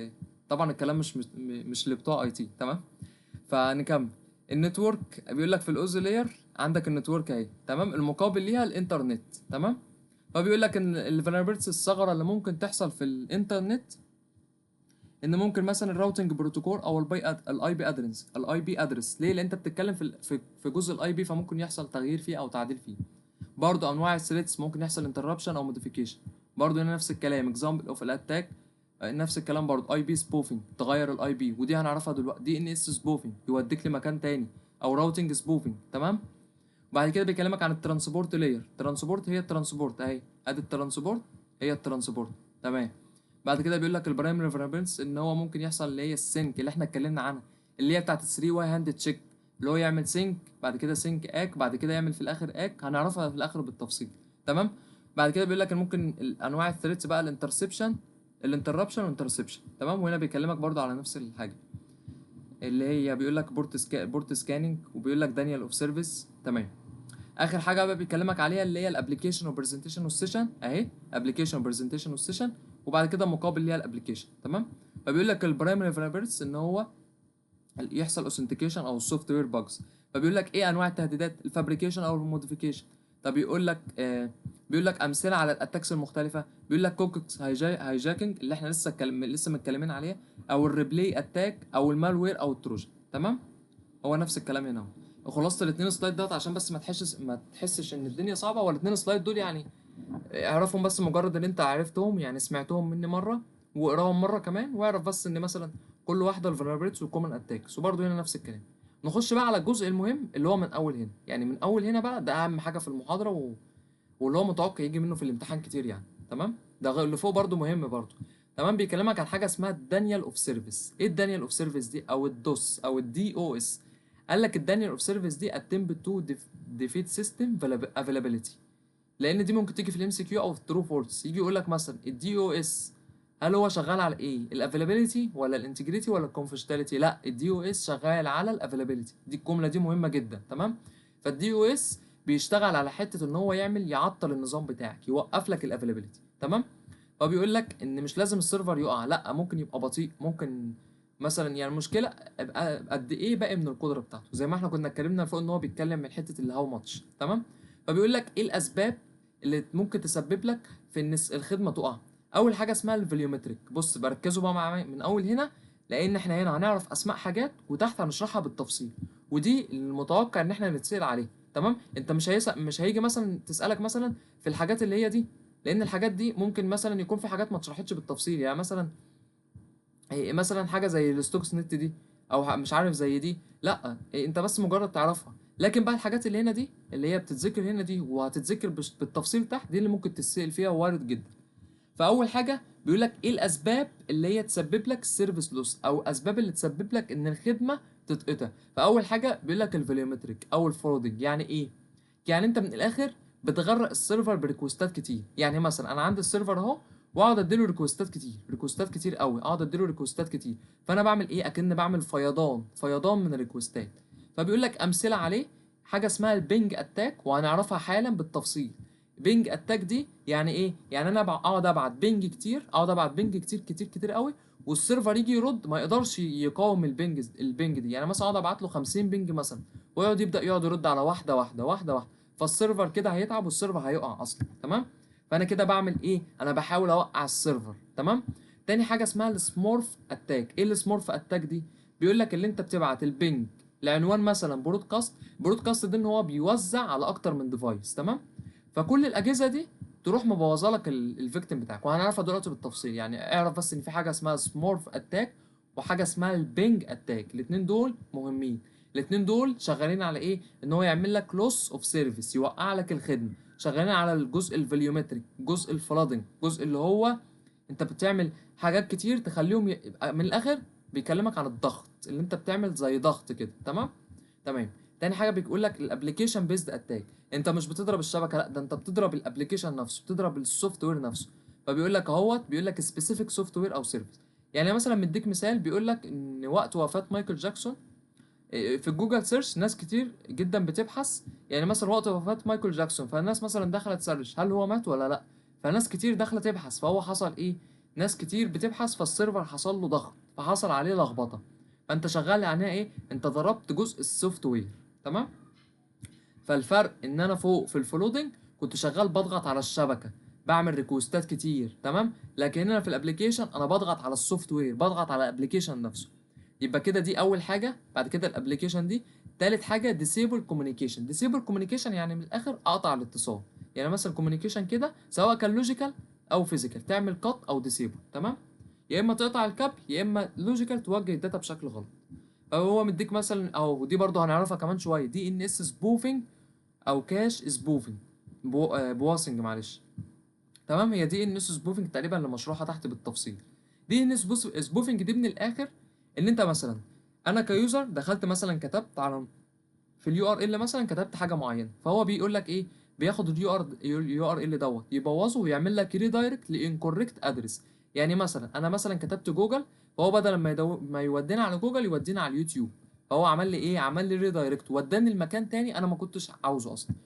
طبعا الكلام مش اللي بتوع اي تي. تمام. فنكمل. النتورك بيقول لك في الاوز لاير عندك النتورك اهي. تمام، المقابل ليها الانترنت. تمام. فبيقول لك ان الفولنربيلتيز الثغره اللي ممكن تحصل في الانترنت ان ممكن مثلا الراوتنج بروتوكول او الاي بي ادرس. ليه؟ لان انت بتتكلم في جزء الاي بي، فممكن يحصل تغيير فيه او تعديل فيه. برضه انواع الثريتس ممكن يحصل انتربشن او موديفيكيشن. برضه هنا نفس الكلام، اكزامبل اوف الاتاك نفس الكلام برضه، اي بي سبوفنج تغير الاي بي، ودي هنعرفها دلوقتي. دي ان اس سبوفنج يوديك لمكان تاني، او راوتنج سبوفنج. تمام. وبعد كده بيكلمك عن الترانسبورت لاير. الترانسبورت هي الترانسبورت اهي، ادي الترانسبورت هي الترانسبورت. تمام. بعد كده بيقول لك البرايمري فاريبلز ان هو ممكن يحصل اللي هي السync اللي احنا اتكلمنا عنها، اللي هي بتاعت 3 واي هاند تشيك، اللي هو يعمل سينك بعد كده سينك اك بعد كده يعمل في الاخر اك، هنعرفها في الاخر بالتفصيل. تمام. بعد كده بيقول لك ان ممكن انواع الثريتس بقى الانترسبشن، الانتربشن والانترسبشن. تمام. وهنا بيكلمك برضو على نفس الحاجه اللي هي بيقول لك بورت سكاننج، وبيقول لك دانيال اوف سيرفيس. تمام. اخر حاجه بقى بيكلمك عليها اللي هي الابلكيشن والبرزنتيشن والسيشن اهي، ابلكيشن وبرزنتيشن والسيشن. وبعد كده مقابل ليها الابلكيشن. تمام. فبيقول لك البرايمري فولنربيلتيز ان هو يحصل اوثنتيكيشن او السوفت وير باجز. فبيقول لك ايه انواع التهديدات؟ الفابريكيشن او الموديفيكيشن. طب بيقول لك امثله على الاتاكس المختلفه. بيقول لك كوكس هايجاكينج اللي احنا لسه متكلمين عليها، او الريبلاي اتاك، او المالوير، او التروجن. تمام، هو نفس الكلام هنا اهو. وخلاصه الاثنين سلايد دوت عشان بس ما تحسش ان الدنيا صعبه. هو الاثنين سلايد دول يعني اعرفهم بس، مجرد ان انت عرفتهم يعني سمعتهم مني مره، واقراهم مره كمان، واعرف بس ان مثلا كل واحده الفولنربيلتيز والكومن اتاكس. وبرده هنا نفس الكلام. نخش بقى على الجزء المهم اللي هو من اول هنا، يعني من اول هنا بقى ده اهم حاجه في المحاضره واللي هو متوقع يجي منه في الامتحان كتير يعني. تمام، ده اللي فوق برده مهم برده. تمام، بيكلمك عن حاجه اسمها الدانيال اوف سيرفيس. ايه الدانيال اوف سيرفيس دي، او الدوس، او الدي او اس؟ قال لك الدانيال اوف سيرفيس دي attempt to defeat system availability. لان دي ممكن تيجي في الام سي كيو او في الترو فورس. يجي يقول لك مثلا الدي او اس هل هو شغال على ايه، الافيلابيلتي ولا الانتجريتي ولا الكونفشناليتي؟ لا، الدي او اس شغال على الافيلابيلتي. دي الجمله دي مهمه جدا. تمام، فالدي او اس بيشتغل على حته ان هو يعطل النظام بتاعك، يوقف لك الافيلابيلتي. تمام، هو بيقول لك ان مش لازم السيرفر يقع، لا، ممكن يبقى بطيء، ممكن مثلا يعني المشكله ابقى قد ايه باقي من القدره بتاعته، زي ما احنا كنا اتكلمنا فوق ان هو بيتكلم من حته الهاو ماتش. تمام، فبيقول لك ايه الاسباب اللي ممكن تسبب لك في ان الخدمه تقع. اول حاجه اسمها الفوليومتريك. بص بركزوا بقى معايا من اول هنا، لان احنا هنا هنعرف اسماء حاجات وتحت هنشرحها بالتفصيل، ودي المتوقع ان احنا نتسال عليها. تمام، انت مش هيجي مثلا تسالك مثلا في الحاجات اللي هي دي، لان الحاجات دي ممكن مثلا يكون في حاجات ما اتشرحتش بالتفصيل. يعني مثلا حاجه زي الستوكس نت دي، او مش عارف زي دي، لا، انت بس مجرد تعرفها. لكن بقى الحاجات اللي هنا دي اللي هي بتتذكر هنا دي وهتتذكر بالتفصيل تحت، دي اللي ممكن تتسأل فيها، وارد جدا. فاول حاجه بيقول لك ايه الاسباب اللي هي تسبب لك السيرفيس لوس، او اسباب اللي تسبب لك ان الخدمه تتقطع. فاول حاجه بيقول لك الفوليومتريك او الفورودنج. يعني ايه؟ يعني انت من الاخر بتغرق السيرفر بريكوستات كتير. يعني مثلا انا عندي السيرفر اهو، واقعد اديله ريكوستات كتير قوي، اقعد اديله ريكوستات كتير. فانا بعمل ايه؟ اكن بعمل فيضان من الريكوستات. فبيقول لك امثله عليه حاجه اسمها البينج اتاك، وهنعرفها حالا بالتفصيل. بينج اتاك دي يعني ايه؟ يعني انا اقعد ابعت بينج كتير، كتير قوي، والسيرفر يجي يرد ما يقدرش يقاوم البينج دي. يعني مثلا اقعد ابعت له 50 بينج مثلا، ويقعد يقعد يرد على واحده واحده واحده واحده. فالسيرفر كده هيتعب، والسيرفر هيقع اصلا. تمام، فانا كده بعمل ايه؟ انا بحاول اوقع السيرفر. تمام، تاني حاجه اسمها السمورف اتاك. ايه السمورف اتاك دي؟ بيقول لك اللي انت بتبعت البينج لعنوان مثلا برودكاست ده ان هو بيوزع على اكتر من ديفايس. تمام، فكل الاجهزه دي تروح مبوظه لك الفيكتيم بتاعك، وهنعرفها دلوقتي بالتفصيل. يعني اعرف بس ان في حاجه اسمها سمورف اتاك وحاجه اسمها البينج اتاك. الاثنين دول مهمين. الاثنين دول شغالين على ايه؟ ان هو يعمل لك لوس اوف سيرفيس، يوقع لك الخدمه. شغالين على الجزء الفوليومتريك، جزء الفلادنج، جزء اللي هو انت بتعمل حاجات كتير تخليهم يبقى من الاخر بيكلمك عن الضغط، اللي انت بتعمل زي ضغط كده. تمام، تمام. تاني حاجه بيقول لك الابلكيشن بيزد اتاك. انت مش بتضرب الشبكه، لا، ده انت بتضرب الابلكيشن نفسه، بتضرب السوفت وير نفسه. فبيقول لك اهوت، بيقول لك سبيسيفيك سوفت وير او سيرفيس. يعني مثلا مديك مثال، بيقول لك ان وقت وفاه مايكل جاكسون في الجوجل سيرش ناس كتير جدا بتبحث. يعني مثلا وقت وفاه مايكل جاكسون، فالناس مثلا دخلت سيرش هل هو مات ولا لا، فناس كتير دخلت تبحث، فهو حصل ايه؟ ناس كتير بتبحث، فالسيرفر حصل له ضغط، فحصل عليه لخبطه. فانت شغال يعني ايه؟ انت ضربت جزء السوفت وير. تمام، فالفرق ان انا فوق في الفلودنج كنت شغال بضغط على الشبكه، بعمل ريكوستات كتير. تمام، لكن هنا في الابليكيشن انا بضغط على السوفت وير، بضغط على الابليكيشن نفسه. يبقى كده دي اول حاجه. بعد كده الابليكيشن دي. تالت حاجه ديسيبل كوميونيكيشن. ديسيبل كوميونيكيشن يعني من الاخر اقطع الاتصال. يعني مثلا كوميونيكيشن كده سواء كان لوجيكال او فيزيكال، تعمل كات او ديسيبل. تمام، يا اما تقطع الكابل، يا اما لوجيكال توجه الداتا بشكل غلط. او هو مديك مثلا، او دي برضه هنعرفها كمان شويه، دي ان اس سبوفنج او كاش سبوفنج، بواسنج معلش. تمام، هي دي ان اس سبوفنج تقريبا اللي مشروحه تحت بالتفصيل. دي ان اس سبوفنج دي من الاخر ان انت مثلا، انا كيوزر دخلت مثلا كتبت على في اليو ار ال مثلا، كتبت حاجه معينه، فهو بيقول لك ايه؟ بياخد اليو ار ال دوت يبوظه ويعمل لك ريدايركت لانكوركت ادرس. يعني مثلا انا مثلا كتبت جوجل، فهو بدل ما يودينا على جوجل يودينا على اليوتيوب. فهو عمل لي ايه؟ عمل لي ريدايركت، وداني المكان تاني انا ما كنتش عاوزه اصلا.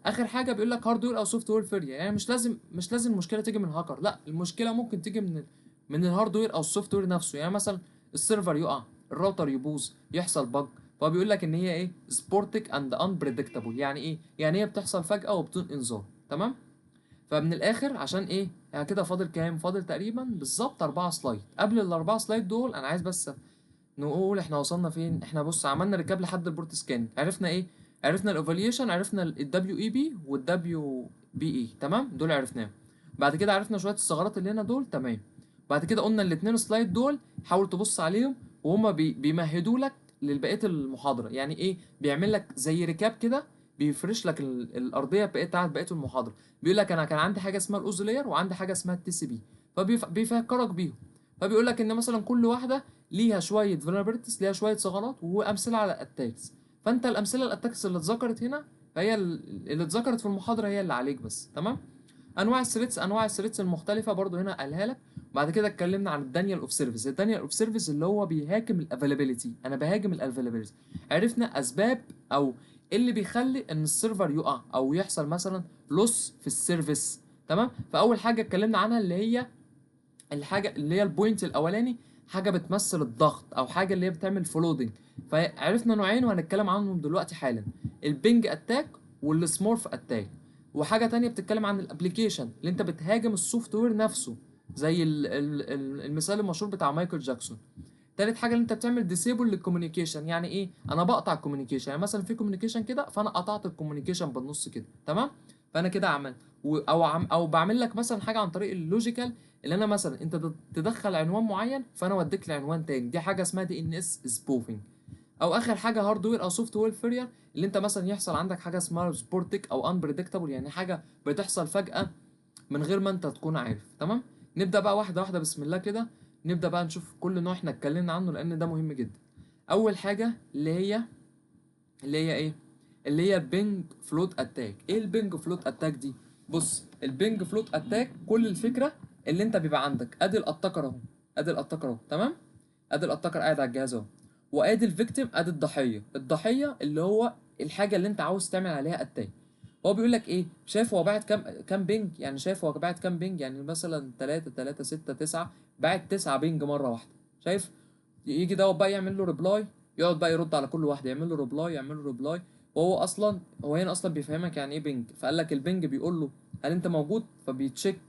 اخر حاجه بيقول لك هاردوير او سوفت وير فيلير. يعني مش لازم المشكله تيجي من هاكر، لا، المشكله ممكن تيجي من الهاردوير او السوفت وير نفسه. يعني مثلا السيرفر يقع، الراوتر يبوظ، يحصل بج، فهو بيقول لك ان هي ايه سبورتك اند unpredictable. يعني ايه؟ يعني هي بتحصل فجأة وبدون انذار. تمام. فمن الاخر عشان ايه يعني كده فاضل كام؟ فاضل تقريبا بالظبط 4 سلايد. قبل الاربعه سلايد دول انا عايز بس نقول احنا وصلنا فين. احنا بص عملنا ريكاب لحد البورت سكان. عرفنا ايه؟ عرفنا الاوفاليوشن، عرفنا الدبليو اي بي والدبليو بي اي. تمام، دول عرفناهم. بعد كده عرفنا شويه الثغرات اللي هنا دول. تمام. بعد كده قلنا الاتنين سلايد دول حاول تبص عليهم وهما بيمهدوا لك لبقيه المحاضره. يعني ايه؟ بيعمل لك زي ريكاب كده، بيفرش لك الارضيه بتاعت بقيه المحاضره. بيقول لك انا كان عندي حاجه اسمها الاوزولير وعندي حاجه اسمها التي سي بي، فبيفكرك بيهم. فبيقول لك ان مثلا كل واحده ليها شويه فولنربيلتيز، ليها شويه ثغرات وامثله على الاتاكس. فانت الامثله الاتاكس اللي اتذكرت هنا فهي اللي اتذكرت في المحاضره هي اللي عليك بس. تمام. انواع الثريتس المختلفه برضو هنا قالها لك. بعد كده اتكلمنا عن الدانيال اوف سيرفيس. الدانيال اوف سيرفيس اللي هو بيهاجم الافيلابيلتي. انا بهاجم الافيلابيلتي. عرفنا اسباب او إيه اللي بيخلي ان السيرفر يقع او يحصل مثلا لوس في السيرفيس. تمام. فاول حاجه اتكلمنا عنها اللي هي الحاجه اللي هي البوينت الاولاني، حاجه بتمثل الضغط او حاجه اللي هي بتعمل فلودنج. فعرفنا نوعين وهنتكلم عنهم دلوقتي حالا، البينج اتاك والسمورف اتاك. وحاجه تانية بتتكلم عن الابليكيشن اللي انت بتهاجم السوفت وير نفسه، زي المثال المشهور بتاع مايكل جاكسون. تالت حاجه اللي انت بتعمل ديسيبل للكوميونيكيشن. يعني ايه؟ انا بقطع الكوميونيكيشن. يعني مثلا في كوميونيكيشن كده فانا قطعت الكوميونيكيشن بالنص كده. تمام. فانا كده عملت او بعمل لك مثلا حاجه عن طريق اللوجيكال، اللي انا مثلا انت تدخل عنوان معين فانا اوديك لعنوان تاني. دي حاجه اسمها دي ان اس سبوفنج. او اخر حاجه هاردوير او سوفت وير فيلير، اللي انت مثلا يحصل عندك حاجه اسمها سبورتك او انبريدكتابل، يعني حاجه بتحصل فجاه من غير ما انت تكون عارف. تمام. نبدا بقى واحده واحده بسم الله كده. نبدا بقى نشوف كل نوع احنا اتكلمنا عنه لان ده مهم جدا. اول حاجه اللي هي ايه؟ اللي هي البينج فلوت اتاك. ايه البينج فلوت اتاك دي؟ بص البينج فلوت اتاك كل الفكره اللي انت بيبقى عندك ادي الاتاكر اهو. ادي الاتاكر اهو. تمام. ادي الاتاكر قاعد على الجهاز اهو، وادي الفيكتيم، ادي الضحيه اللي هو الحاجه اللي انت عاوز تعمل عليها اتاك. هو بيقول لك ايه؟ شايف هو باعت كام بينج؟ يعني شايف هو باعت كام بينج؟ يعني مثلا 3 3 6 9، باعت 9 بينج مره واحده. شايف؟ يجي دوت بقى يعمل له ريبلاي، يقعد بقى يرد على كل واحد، يعمل له ريبلاي يعمل له ريبلاي. وهو اصلا هو هنا اصلا بيفهمك يعني ايه بينج. فقال لك البينج بيقول له هل انت موجود؟ فبيتشيك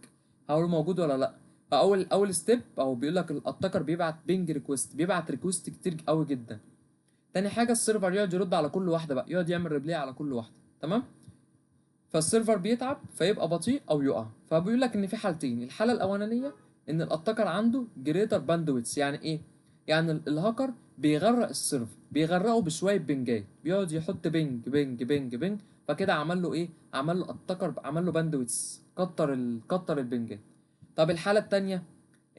هل هو موجود ولا لا. فاول ستيب او بيقول لك الاتاكر بيبعت بينج ريكويست، بيبعت ريكويست كتير قوي جدا. تاني حاجه السيرفر يقعد يرد على كل واحده بقى، يقعد يعمل ريبلاي على كل واحده. تمام. فالسيرفر بيتعب فيبقى بطيء او يقع. فبيقول لك ان في حالتين. الحاله الاولانيه ان الاتاكر عنده جريتر باندويتس. يعني ايه؟ يعني الهاكر بيغرق السيرفر، بيغرقه بشويه بنجات، بيقعد يحط بنج بنج بنج بنج. فكده عمل له ايه؟ عمل له اتاكر، عمل له باندويتس، كتر البنجات. طب الحاله التانيه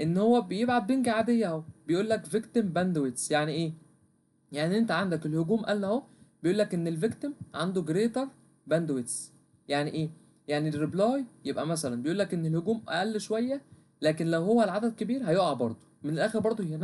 ان هو بيبعت بنج عاديه اهو. بيقول لك فيكتيم باندويتس. يعني ايه؟ يعني انت عندك الهجوم قال اهو، بيقول لك ان الفيكتيم عنده جريتر باندويتس. يعني ايه؟ يعني الريبلاي يبقى مثلا بيقول لك ان الهجوم اقل شويه، لكن لو هو العدد كبير هيقع برضه. من الاخر برضه هي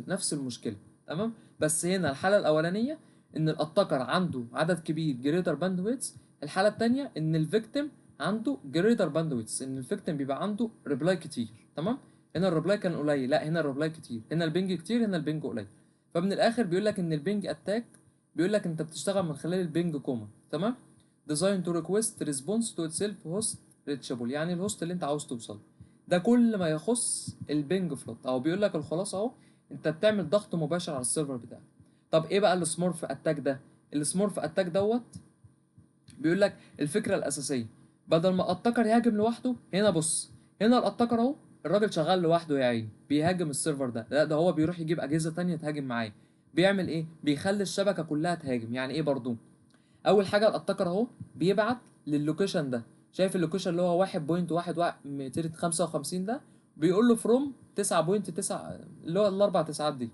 نفس المشكله. تمام. بس هنا الحاله الاولانيه ان الاتاكر عنده عدد كبير جريتر باندويتس. الحاله الثانيه ان الفيكتيم عنده جريتر باندويتس، ان الفيكتيم بيبقى عنده ريبلاي كتير. تمام. هنا الريبلاي كان قليل، لا هنا الريبلاي كتير. هنا البنج كتير، هنا البنج قليل. فمن الاخر بيقول لك ان البينج اتاك بيقول لك انت بتشتغل من خلال البينج كوما. تمام. ديزاين تو ريكويست ريسبونس تو اتسيلف هوست ريتشابل، يعني الهوست اللي انت عاوز توصل. ده كل ما يخص البينج فلوت. او بيقول لك الخلاصه اهو، انت بتعمل ضغط مباشر على السيرفر بتاعك. طب ايه بقى السمورف اتاك ده؟ السمورف اتاك دوت بيقول لك الفكره الاساسيه، بدل ما الاتاكر يهاجم لوحده. هنا بص، هنا الاتاكر اهو الراجل شغال لوحده يا عيني بيهاجم السيرفر ده. لا ده هو بيروح يجيب اجهزه تانية تهاجم معاه. بيعمل ايه؟ بيخلي الشبكه كلها تهاجم. يعني ايه برضو؟ اول حاجه الاتاكر اهو بيبعت للوكيشن ده. شايف اللوكيشن اللي هو 1.1.255 ده؟ بيقول له فروم 9.9 اللي هو الاربع تسعات دي،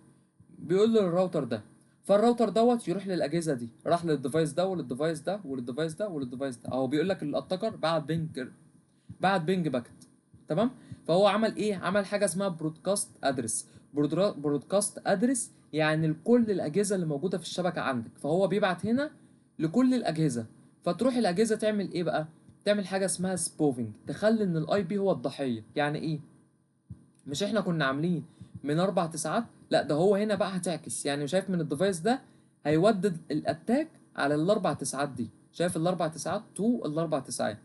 بيقول له الراوتر ده. فالراوتر دوت يروح للاجهزه دي، راح للديفايس ده وللديفايس ده وللديفايس ده وللديفايس ده اهو. بيقول لك الاتاكر بعت بينج باكت. تمام. فهو عمل ايه؟ عمل حاجه اسمها برودكاست ادرس. برودكاست ادرس يعني لكل الاجهزه اللي موجوده في الشبكه عندك. فهو بيبعت هنا لكل الاجهزه. فتروح الاجهزه تعمل ايه بقى؟ تعمل حاجه اسمها سبوفنج، تخلي ان الاي بي هو الضحيه. يعني ايه؟ مش احنا كنا عاملين من 4 9؟ لا ده هو هنا بقى هتعكس. يعني شايف من الديفايس ده هيودد الاتاك على الاربع تسعات دي. شايف الاربع تسعات؟ تو الاربع تسعات.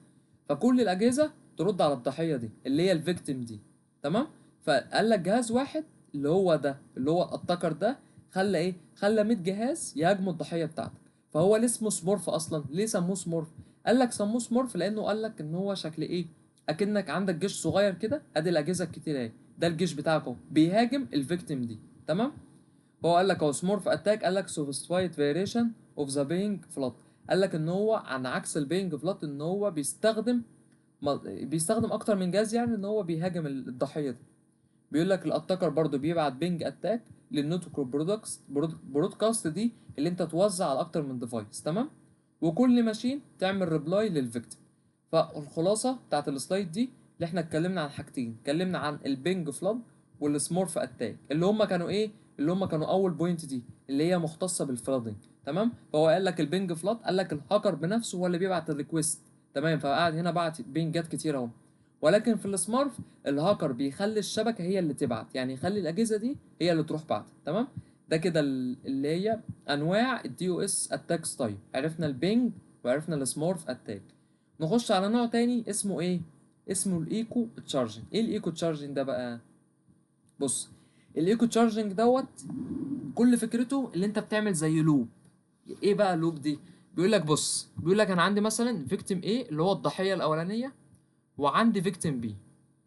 فكل الاجهزه ترد على الضحيه دي اللي هي الفيكتيم دي. تمام. فقال لك جهاز واحد اللي هو ده اللي هو الاتاكر ده خلى ايه؟ خلى 100 جهاز يهاجموا الضحيه بتاعتك. فهو ليه اسمه سمورف اصلا؟ ليه سموه سمورف؟ قال لك سموه سمورف لانه قال لك ان هو شكل ايه؟ اكنك عندك جيش صغير كده، ادي الاجهزه الكتير اهي، ده الجيش بتاعك اهو بيهاجم الفيكتيم دي. تمام. هو قال لك هو سمورف اتاك، قال لك سوفيستفايد فيريشن اوف ذا بينج فلات. قال لك ان هو عن عكس البينج فلات ان هو بيستخدم اكتر من جهاز، يعني ان هو بيهاجم الضحيه دي. بيقول لك الاتاكر برضو بيبعت بينج اتاك للنتورك برودكاست دي اللي انت توزع على اكتر من ديفايس. تمام. وكل ماشين تعمل ريبلاي للفيكتيم. فالخلاصه بتاعت السلايد دي اللي احنا اتكلمنا عن حاجتين، اتكلمنا عن البينج فلاد والسمورف اتاك اللي هم كانوا ايه؟ اللي هم كانوا اول بوينت دي اللي هي مختصه بالفلادنج. تمام. فهو قال لك البينج فلاد، قال لك الهاكر بنفسه هو اللي بيبعت الريكوست. تمام. فقعد هنا بعت بينجات كتير اهو. ولكن في السمارف الهاكر بيخلي الشبكه هي اللي تبعت، يعني يخلي الاجهزه دي هي اللي تروح بعت. تمام. ده كده اللي هي انواع الدي او اس اتاك ستايل. عرفنا البينج وعرفنا السمارف اتاك. نخش على نوع تاني اسمه ايه؟ اسمه الايكو تشارجنج. ايه الايكو تشارجنج ده بقى؟ بص، الايكو تشارجنج دوت كل فكرته اللي انت بتعمل زي لوب. ايه بقى اللوب دي؟ بيقول لك بص، بيقول لك انا عندي مثلا فيكتيم ايه اللي هو الضحيه الاولانيه، وعندي فيكتيم بي.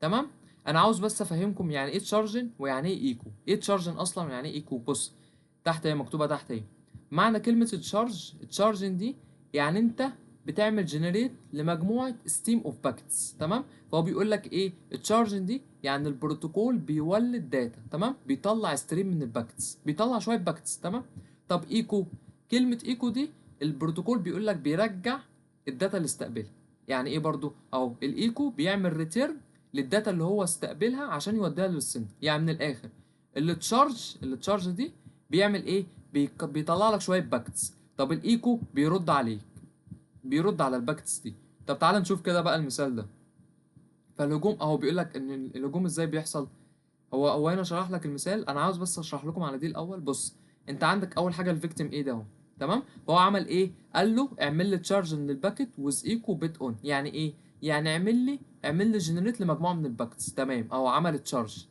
تمام. انا عاوز بس افهمكم يعني ايه تشارجن ويعني ايه ايكو. ايه تشارجن اصلا ويعني ايه ايكو؟ بص تحت هي مكتوبه تحت اهي. معنى كلمه تشارجن دي يعني انت بتعمل جنريت لمجموعه ستيم اوف باكتس. تمام. فهو بيقول لك ايه التشارجن دي؟ يعني البروتوكول بيولد داتا. تمام. بيطلع ستريم من الباكتس، بيطلع شويه باكتس. تمام. طب ايكو، كلمه ايكو دي البروتوكول بيقول لك بيرجع الداتا اللي استقبلها. يعني ايه برضو؟ اهو الايكو بيعمل ريتيرن للداتا اللي هو استقبلها عشان يوديها للسند. يعني من الاخر التشارج دي بيعمل ايه؟ بيطلع لك شويه باكتس. طب الايكو بيرد عليه، بيرد على الباكتس دي. طب تعال نشوف كده بقى المثال ده. فالهجوم اهو بيقول لك ان الهجوم ازاي بيحصل. هو هنا شرح لك المثال، انا عاوز بس اشرح لكم على دي الاول. بص، انت عندك اول حاجه الفيكتيم ايه ده اهو. تمام. فهو عمل ايه؟ قال له اعمل لي تشارج من الباكت ويز ايكو بيت اون. يعني ايه؟ يعني اعمل لي جنريت لمجموعه من الباكتس. تمام. اهو عمل تشارج.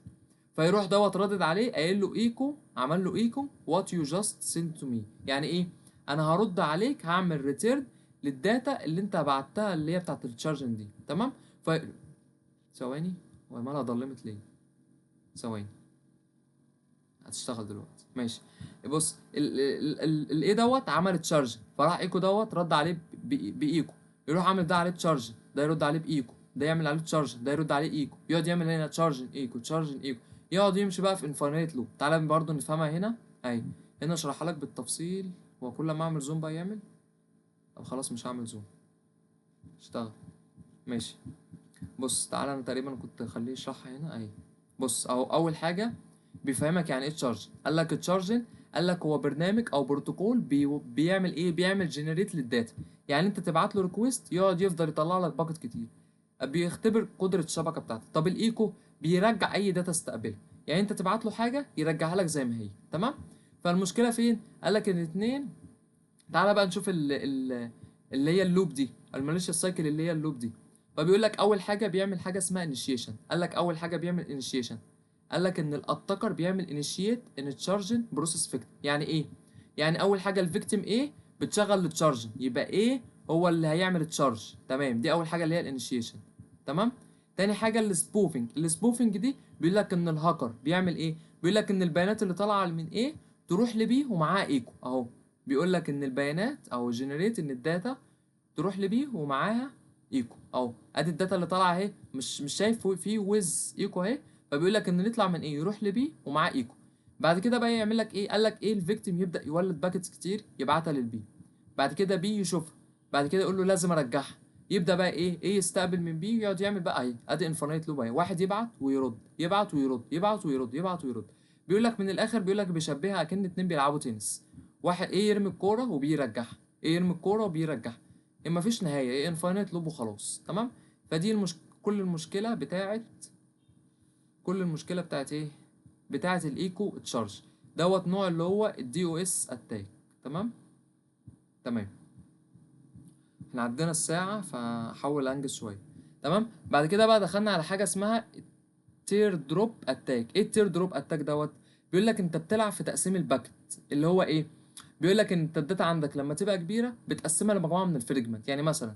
فيروح دوت ردد عليه قايل له ايكو، عمل له ايكو وات يو جاست سيند تو مي. يعني ايه؟ انا هرد عليك، هعمل ريتيرن للداتا اللي انت بعتها اللي هي بتاعت التشارجن دي. تمام. ف ثواني، هو مالها ضلمت ليه؟ ثواني، هتشتغل دلوقتي. ماشي. بص الايه دوت عمل تشارج، فراح ايكو دوت رد عليه بايكو. يروح عامل ده عليه تشارج، ده يرد عليه بايكو، ده يعمل عليه تشارج، ده يرد عليه ايكو، يقعد يعمل هنا تشارج ايكو تشارج ايكو، يقعد يمشي بقى في انفينيت لوب. تعالى برضه نفهمها هنا اهي. هنا اشرحها لك بالتفصيل. هو كل ما اعمل زوم بقى يعمل. طب خلاص مش هعمل زوم، اشتغل. ماشي. بص تعالى، انا تقريبا كنت اخليه يشرحها هنا اهي. بص اهو اول حاجه بيفهمك يعني ايه تشارج. قال لك التشارجن، قال لك هو برنامج او بروتوكول بيعمل ايه؟ بيعمل جنريت للداتا. يعني انت تبعت له ريكويست يقعد يفضل يطلع لك باكت كتير، بيختبر قدره الشبكه بتاعتك. طب الايكو بيرجع اي داتا استقبلها، يعني انت تبعت له حاجه يرجعها لك زي ما هي. تمام. فالمشكله فين؟ قال لك ان اتنين. تعالى بقى نشوف اللي هي اللوب دي، الماليشيا سايكل اللي هي اللوب دي. فبيقول لك اول حاجه بيعمل حاجه اسمها انيشيشن. قال لك اول حاجه بيعمل انيشيشن، قال لك ان الاتاكر بيعمل انيشيت ان تشارجن بروسيس فيكتيم. يعني ايه؟ يعني اول حاجه الفيكتيم ايه بتشغل التشارجن، يبقى ايه هو اللي هيعمل التشارج. تمام. دي اول حاجه اللي هي الانيشيشن. تمام. تاني حاجه السبوفنج دي بيقول لك ان الهاكر بيعمل ايه؟ بيقول لك ان البيانات اللي طالعه من ايه تروح لبي ومعاها ايكو اهو. بيقول لك ان البيانات او جنريت ان الداتا تروح لبي ومعاها ايكو اهو. ادي الداتا اللي طالعه اهي، مش شايف في ويز ايكو اهي. فبيقول لك ان نطلع من ايه؟ يروح لبي ومعاه ايكو. بعد كده بقى يعمل لك ايه؟ قال لك ايه؟ الفيكتيم يبدا يولد باكيتس كتير يبعتها للبي. بعد كده بي يشوفها، بعد كده يقول له لازم ارجعها. يبدا بقى ايه يستقبل من بي، يقعد يعمل بقى اهي. ادي انفينيت لوب اهي، واحد يبعت ويرد، يبعت ويرد، يبعت ويرد، يبعت ويرد. بيقول لك من الاخر، بيقول لك بيشبهها اكن اتنين بيلعبوا تنس. واحد ايه يرمي الكوره وبيرجعها، ايه يرمي الكوره وبيرجعها. مفيش نهايه، ايه انفاينيت لوب وخلاص. تمام. فدي كل المشكله بتاعت ايه؟ بتاعت الايكو تشارج دوت نوع اللي هو الدي او اس اتاك. تمام. تمام. احنا عدينا الساعة فحاول انجز شوية. تمام. بعد كده بقى دخلنا على حاجة اسمها تير دروب اتاك. ايه التير دروب اتاك دوت؟ بيقول لك انت بتلعب في تقسيم الباكت، اللي هو ايه؟ بيقول لك انت الداتا عندك لما تبقى كبيرة بتقسمها لمجموعة من الفريجمنت. يعني مثلا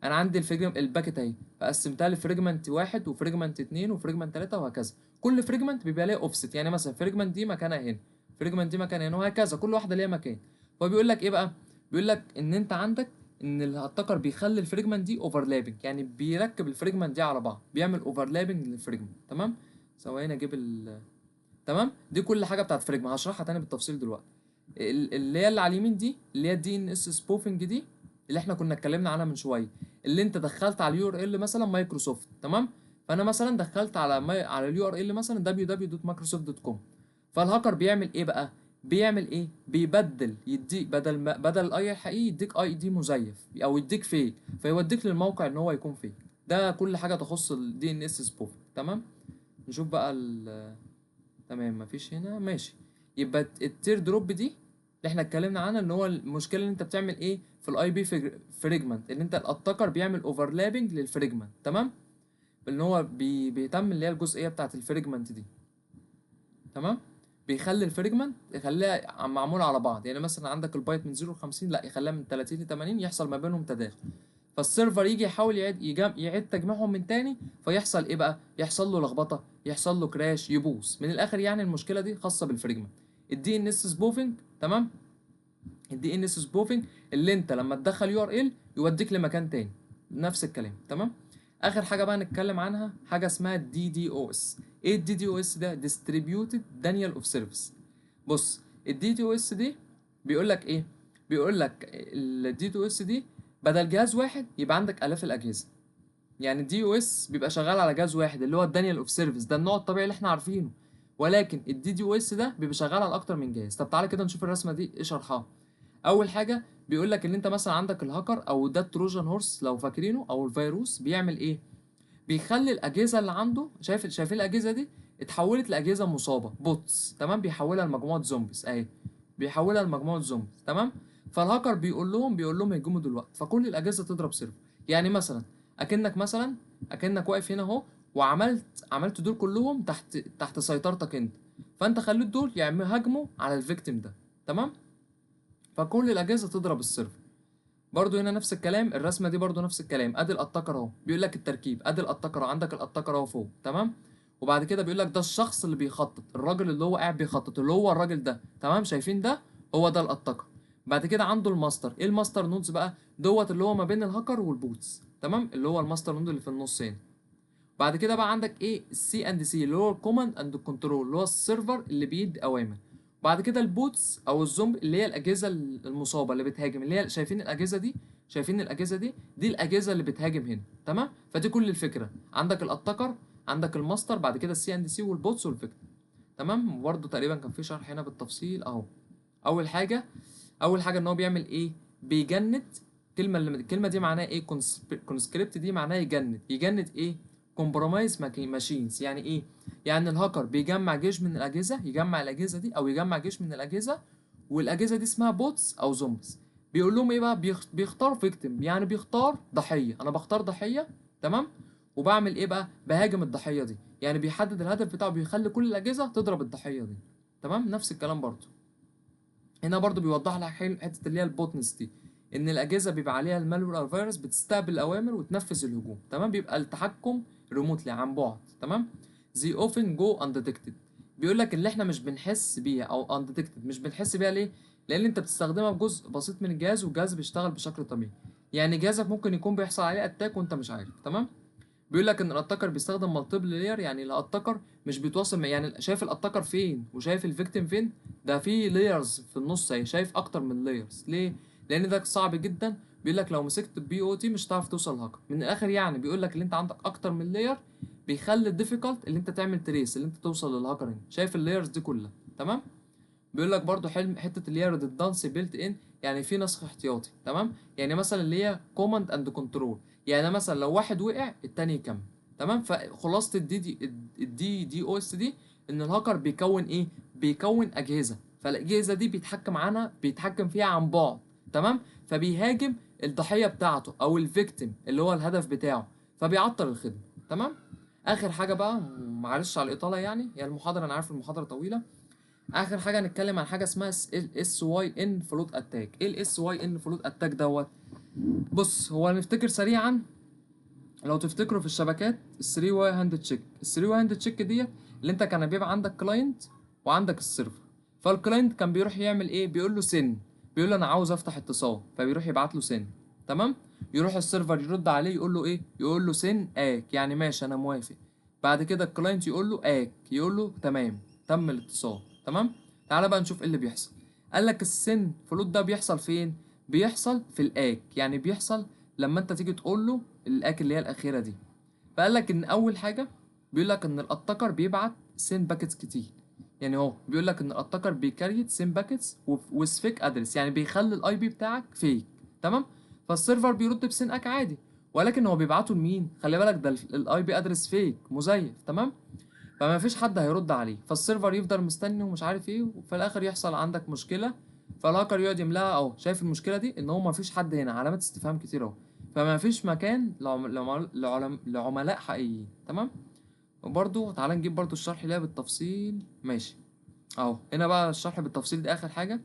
انا عندي الباكت اهي، فقسمتها لفريجمنت واحد وفريجمنت اتنين وفريجمنت تلاتة وهكذا. كل فريجمنت بيبقى ليها اوفست، يعني مثلا فريجمنت دي مكانها هنا، فريجمنت دي مكانها هنا، وهكذا كل واحدة ليها مكان. فبيقول لك ايه بقى؟ بيقول لك ان انت عندك ان الهتكر بيخلي الفريجمنت دي اوفرلابنج، يعني بيركب الفريجمنت دي على بعض، بيعمل اوفرلابنج للفريجمنت. تمام. ثواني اجيب تمام. دي كل حاجه بتاعت فريجما هشرحها تاني بالتفصيل دلوقتي. اللي هي اللي على اليمين دي اللي هي الدي ان اس سبوفنج دي، اللي احنا كنا اتكلمنا عنها من شويه، اللي انت دخلت على اليو ار ال مثلا مايكروسوفت. تمام. فانا مثلا دخلت على اليو ار ال مثلا www.microsoft.com. فالهاكر بيعمل ايه بقى؟ بيعمل ايه؟ بيبدل، يديك بدل الاي الحقيقي يديك اي دي مزيف او يديك فيك، فيوديك للموقع ان هو يكون فيك. ده كل حاجه تخص الدي ان اس سبوفنج. تمام. نشوف بقى تمام. مفيش هنا. ماشي. يبقى التير دروب دي اللي احنا اتكلمنا عنها، ان هو المشكله اللي انت بتعمل ايه في الاي بي فريجمنت، ان انت الاتاكر بيعمل اوفرلابنج للفريجمنت. تمام. ان هو بيتم اللي هي الجزئيه بتاعه الفريجمنت دي. تمام. بيخلي الفريجمنت يخليها معموله على بعض، يعني مثلا عندك البايت من 0 ل 50، لا يخليها من 30 ل 80، يحصل ما بينهم تداخل. فالسيرفر يجي يحاول يعيد تجميعهم من تاني، فيحصل ايه بقى؟ يحصل له لخبطه، يحصل له كراش، يبوظ من الاخر. يعني المشكله دي خاصه بالفريجمنت. الدي ان اس سبوفنج. تمام. الدي ان اس سبوفنج اللي انت لما تدخل يو ار ال يوديك لمكان تاني، نفس الكلام. تمام. اخر حاجه بقى نتكلم عنها حاجه اسمها الدي دي او اس. ايه الدي دي او اس ده؟ ديستريبيوتد دانيال اوف سيرفيس. بص، الدي دي او اس دي بيقول لك ايه؟ بيقول لك الدي دي او اس دي بدل جهاز واحد يبقى عندك الاف الاجهزه. يعني الدي او اس بيبقى شغال على جهاز واحد اللي هو الدانيال اوف سيرفيس، ده النوع الطبيعي اللي احنا عارفينه. ولكن الدي دي او اس ده بيبقى شغال على اكتر من جهاز. طب تعالى كده نشوف الرسمه دي ايه شرحها. اول حاجه بيقول لك ان انت مثلا عندك الهاكر او ده التروجان هورس لو فاكرينه، او الفيروس، بيعمل ايه؟ بيخلي الاجهزه اللي عنده، شايفين الاجهزه دي اتحولت لاجهزه مصابه بوتس. تمام. بيحولها لمجموعه زومبيز اهي، بيحولها لمجموعه زومبيز. تمام. فالهاكر بيقول لهم هيجوموا دلوقتي، فكل الاجهزه تضرب سيرفر. يعني مثلا اكنك واقف هنا اهو، عملت دول كلهم تحت سيطرتك انت، فانت خليت دول يهاجموا على الفيكتيم ده. تمام. فكل الاجهزه تضرب السيرفر. برضو هنا نفس الكلام، الرسمه دي برضو نفس الكلام. ادي الاتاكر اهو، بيقول لك التركيب، ادي الاتاكر عندك، الاتاكر اهو فوق. تمام. وبعد كده بيقول لك ده الشخص اللي بيخطط، الراجل اللي هو قاعد بيخطط، اللي هو الراجل ده. تمام. شايفين ده؟ هو ده الاتاكر. بعد كده عنده الماستر. ايه الماستر نودز بقى دوت؟ اللي هو ما بين الهاكر والبوتس. تمام. اللي هو الماستر نود اللي في النص هنا. بعد كده بقى عندك ايه؟ السي اند سي اللي هو الكوماند اند كنترول، اللي هو السيرفر اللي بيدي اوامر. بعد كده البوتس او الزومبي اللي هي الاجهزه المصابه اللي بتهاجم، اللي هي شايفين الاجهزه دي؟ شايفين الاجهزه دي الاجهزه اللي بتهاجم هنا. تمام. فدي كل الفكره. عندك الاتاكر، عندك الماستر، بعد كده السي اند سي والبوتس والفيكتور. تمام. وبرده تقريبا كان في شرح هنا بالتفصيل اهو. اول حاجه اول حاجه ان هو بيعمل ايه؟ بيجند. الكلمه دي معناها ايه؟ كونسكريبت دي معناها يجند ايه؟ كومبرومايز ماشينز. يعني ايه؟ يعني الهاكر بيجمع جيش من الاجهزه، يجمع الاجهزه دي او يجمع جيش من الاجهزه، والاجهزه دي اسمها بوتس او زومبيز. بيقول لهم ايه بقى؟ بيختار فيكتيم، يعني بيختار ضحيه. انا بختار ضحيه. تمام. وبعمل ايه بقى؟ بهاجم الضحيه دي، يعني بيحدد الهدف بتاعه، بيخلي كل الاجهزه تضرب الضحيه دي. تمام. نفس الكلام برضه هنا برضو بيوضح لك حته اللي هي البوتنس دي، ان الاجهزه بيبقى عليها المالوير او الفيروس بتستقبل الاوامر وتنفذ الهجوم. تمام. بيبقى التحكم ريموتلي عن بعد. تمام. زي اوفن جو انديتكتد. بيقول لك اللي احنا مش بنحس بيها او انديتكتد، مش بنحس بيها ليه؟ لان انت بتستخدمها بجزء بسيط من الجهاز، والجهاز بيشتغل بشكل طبيعي. يعني جهازك ممكن يكون بيحصل عليه اتاك وانت مش عارف. تمام. بيقول لك ان الاتاكر بيستخدم مالتيبل لاير، يعني الاتاكر مش بيتواصل يعني شايف الاتاكر فين وشايف الفيكتيم فين؟ ده في لايرز في النص اهي، شايف اكتر من لايرز. ليه؟ لان ده صعب جدا. بيقول لك لو مسكت بي او تي مش هتعرف توصل للهاكر من الاخر. يعني بيقول لك اللي انت عندك اكتر من لاير بيخلي الديفيكالت اللي انت تعمل تريس، اللي انت توصل للهاكر هنا. شايف اللايرز دي كلها؟ تمام. بيقول لك برضو حلم حته اللي هي ريدندنسي بيلت ان، يعني في نسخ احتياطي. تمام. يعني مثلا اللي هي كوماند اند كنترول، يعني مثلا لو واحد وقع التاني يكمل. تمام. فخلاصه الدي او اس دي ان الهاكر بيكون ايه؟ بيكون اجهزه، فالاجهزه دي بيتحكم فيها عن بعد، تمام؟ فبيهاجم الضحيه بتاعته او الفيكتيم اللي هو الهدف بتاعه، فبيعطل الخدمه، تمام؟ اخر حاجه بقى، معلش على الاطاله يعني، هي المحاضره انا عارف المحاضره طويله. اخر حاجه هنتكلم عن حاجه اسمها الاس واي ان فلوت اتاك. ايه الاس واي ان فلوت اتاك دوت؟ بص، هو نفتكر سريعا، لو تفتكروا في الشبكات ال3 واي هاند تشيك، ال3 واي هاند تشيك ديت اللي انت كان بيبقى عندك كلاينت وعندك السيرفر. فالكلاينت كان بيروح يعمل ايه؟ بيقول له سن، بيقول له انا عاوز افتح اتصال، فبيروح يبعت له سن، تمام؟ يروح السيرفر يرد عليه يقول له ايه؟ يقول له سن اك، يعني ماشي انا موافق. بعد كده الكلاينت يقول له اك، يقول له تمام، تم الاتصال، تمام؟ تعالى بقى نشوف ايه اللي بيحصل. قال لك السن فلوت ده بيحصل فين؟ بيحصل في الاك، يعني بيحصل لما انت تيجي تقول له الاك اللي هي الاخيره دي. فقال لك ان اول حاجه بيقول لك ان الاتاكر بيبعت سين باكيتس كتير، يعني هو بيقول لك ان الاتاكر بيكريت سين باكيتس وذ فيك ادرس، يعني بيخلي الاي بي بتاعك فيك، تمام؟ فالسيرفر بيرد بسين اك عادي، ولكن هو بيبعته لمين؟ خلي بالك ده الاي بي ادرس فيك مزيف، تمام؟ فما فيش حد هيرد عليه، فالسيرفر يفضل مستني ومش عارف ايه، وفي الاخر يحصل عندك مشكله. فالهاكر يقعد يملاها اهو، شايف المشكله دي؟ ان هو ما فيش حد هنا، علامات استفهام كتير اهو، فما فيش مكان لعملاء حقيقيين، تمام؟ وبرضو تعال نجيب برضو الشرح ليها بالتفصيل، ماشي؟ اهو هنا بقى الشرح بالتفصيل دي اخر حاجه.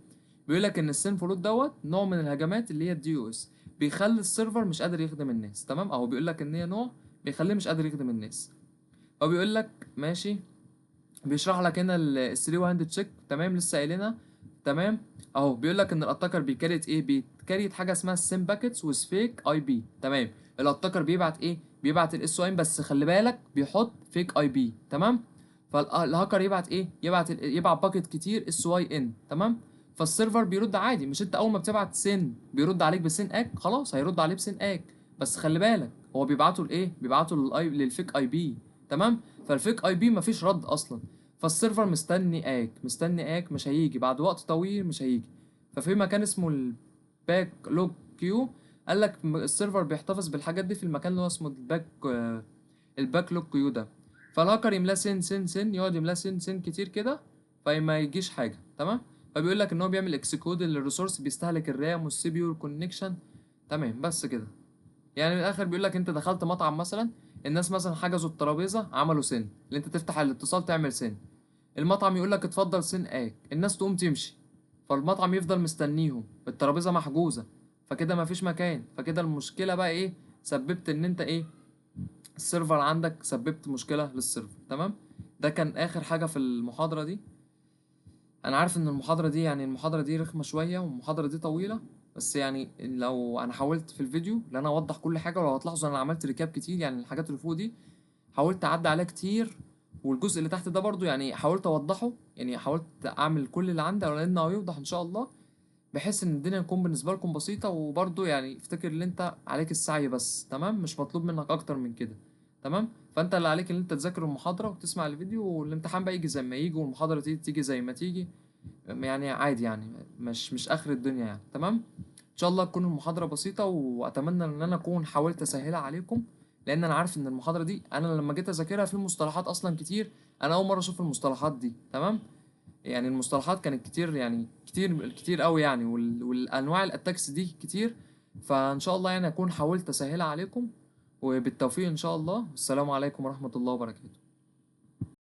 بيقول لك ان السين فلوت دوت نوع من الهجمات اللي هي الدي او اس، بيخلي السيرفر مش قادر يخدم الناس، تمام؟ اهو بيقول لك ان هي نوع بيخليه مش قادر يخدم الناس. هو بيقول لك ماشي، بيشرح لك هنا ال 3 هاند تشيك، تمام؟ لسه قايلينها، تمام؟ اهو بيقول لك ان الاتاكر بيكريت ايه؟ بيكريت حاجه اسمها السيم باكيتس وذ فيك اي بي، تمام؟ الاتاكر بيبعت ايه؟ بيبعت الاس او ام، بس خلي بالك بيحط فيك اي بي، تمام؟ فالهاكر يبعت ايه؟ يبعت باكيت كتير اس واي ان، تمام؟ فالسيرفر بيرد عادي، مش انت اول ما بتبعت سن بيرد عليك بسن اك؟ خلاص هيرد عليه بسن اك، بس خلي بالك هو بيبعته لايه؟ بيبعته للفيك اي بي، تمام؟ فالفيك اي بي مفيش رد اصلا، فالسيرفر مستني اك مش هيجي بعد وقت طويل، مش هيجي. ففي مكان اسمه الباك لوج كيو، قال لك السيرفر بيحتفظ بالحاجات دي في المكان اللي هو اسمه الباك لوج كيو ده. فالهاكر يملاه سن يقعد يملاه سن كتير كده، فما يجيش حاجه، تمام؟ فبيقول لك ان هو بيعمل اكسكلود للريسورس، بيستهلك الرام والسي بي يو والكونكشن، تمام؟ بس كده. يعني من الاخر بيقول لك انت دخلت مطعم مثلا، الناس مثلا حجزوا الترابيزه، عملوا سن اللي انت تفتح الاتصال تعمل سن، المطعم يقول لك اتفضل سن اك، الناس تقوم تمشي، فالمطعم يفضل مستنيهم، الترابيزه محجوزه، فكده مفيش مكان، فكده المشكله بقى ايه؟ سببت ان انت ايه؟ السيرفر عندك سببت مشكله للسيرفر، تمام؟ ده كان اخر حاجه في المحاضره دي. انا عارف ان المحاضره دي يعني المحاضره دي رخمه شويه والمحاضره دي طويله، بس يعني لو انا حاولت في الفيديو ان انا اوضح كل حاجه، ولو هتلاحظوا انا عملت ريكاب كتير، يعني الحاجات اللي فوق دي حاولت اعدي عليها كتير، والجزء اللي تحت ده برضو يعني حاولت اوضحه، يعني حاولت اعمل كل اللي عندي لانه هيوضح ان شاء الله، بحيث ان الدنيا تكون بالنسبه لكم بسيطه. وبرضو يعني افتكر ان انت عليك السعي بس، تمام؟ مش مطلوب منك اكتر من كده، تمام؟ فانت اللي عليك ان انت تذاكر المحاضره وتسمع الفيديو، والامتحان بقى يجي زي ما يجي، والمحاضره تيجي زي ما تيجي، يعني عادي، يعني مش اخر الدنيا يعني، تمام؟ ان شاء الله تكون المحاضره بسيطه، واتمنى ان انا اكون حاولت اسهلها عليكم، لان انا عارف ان المحاضره دي انا لما جيت اذاكرها في مصطلحات اصلا كتير، انا اول مره اشوف المصطلحات دي، تمام؟ يعني المصطلحات كانت كتير، يعني كتير كتير قوي يعني، والانواع الاتاكس دي كتير. فان شاء الله يعني اكون حاولت اسهلها عليكم، وبالتوفيق ان شاء الله. السلام عليكم ورحمه الله وبركاته.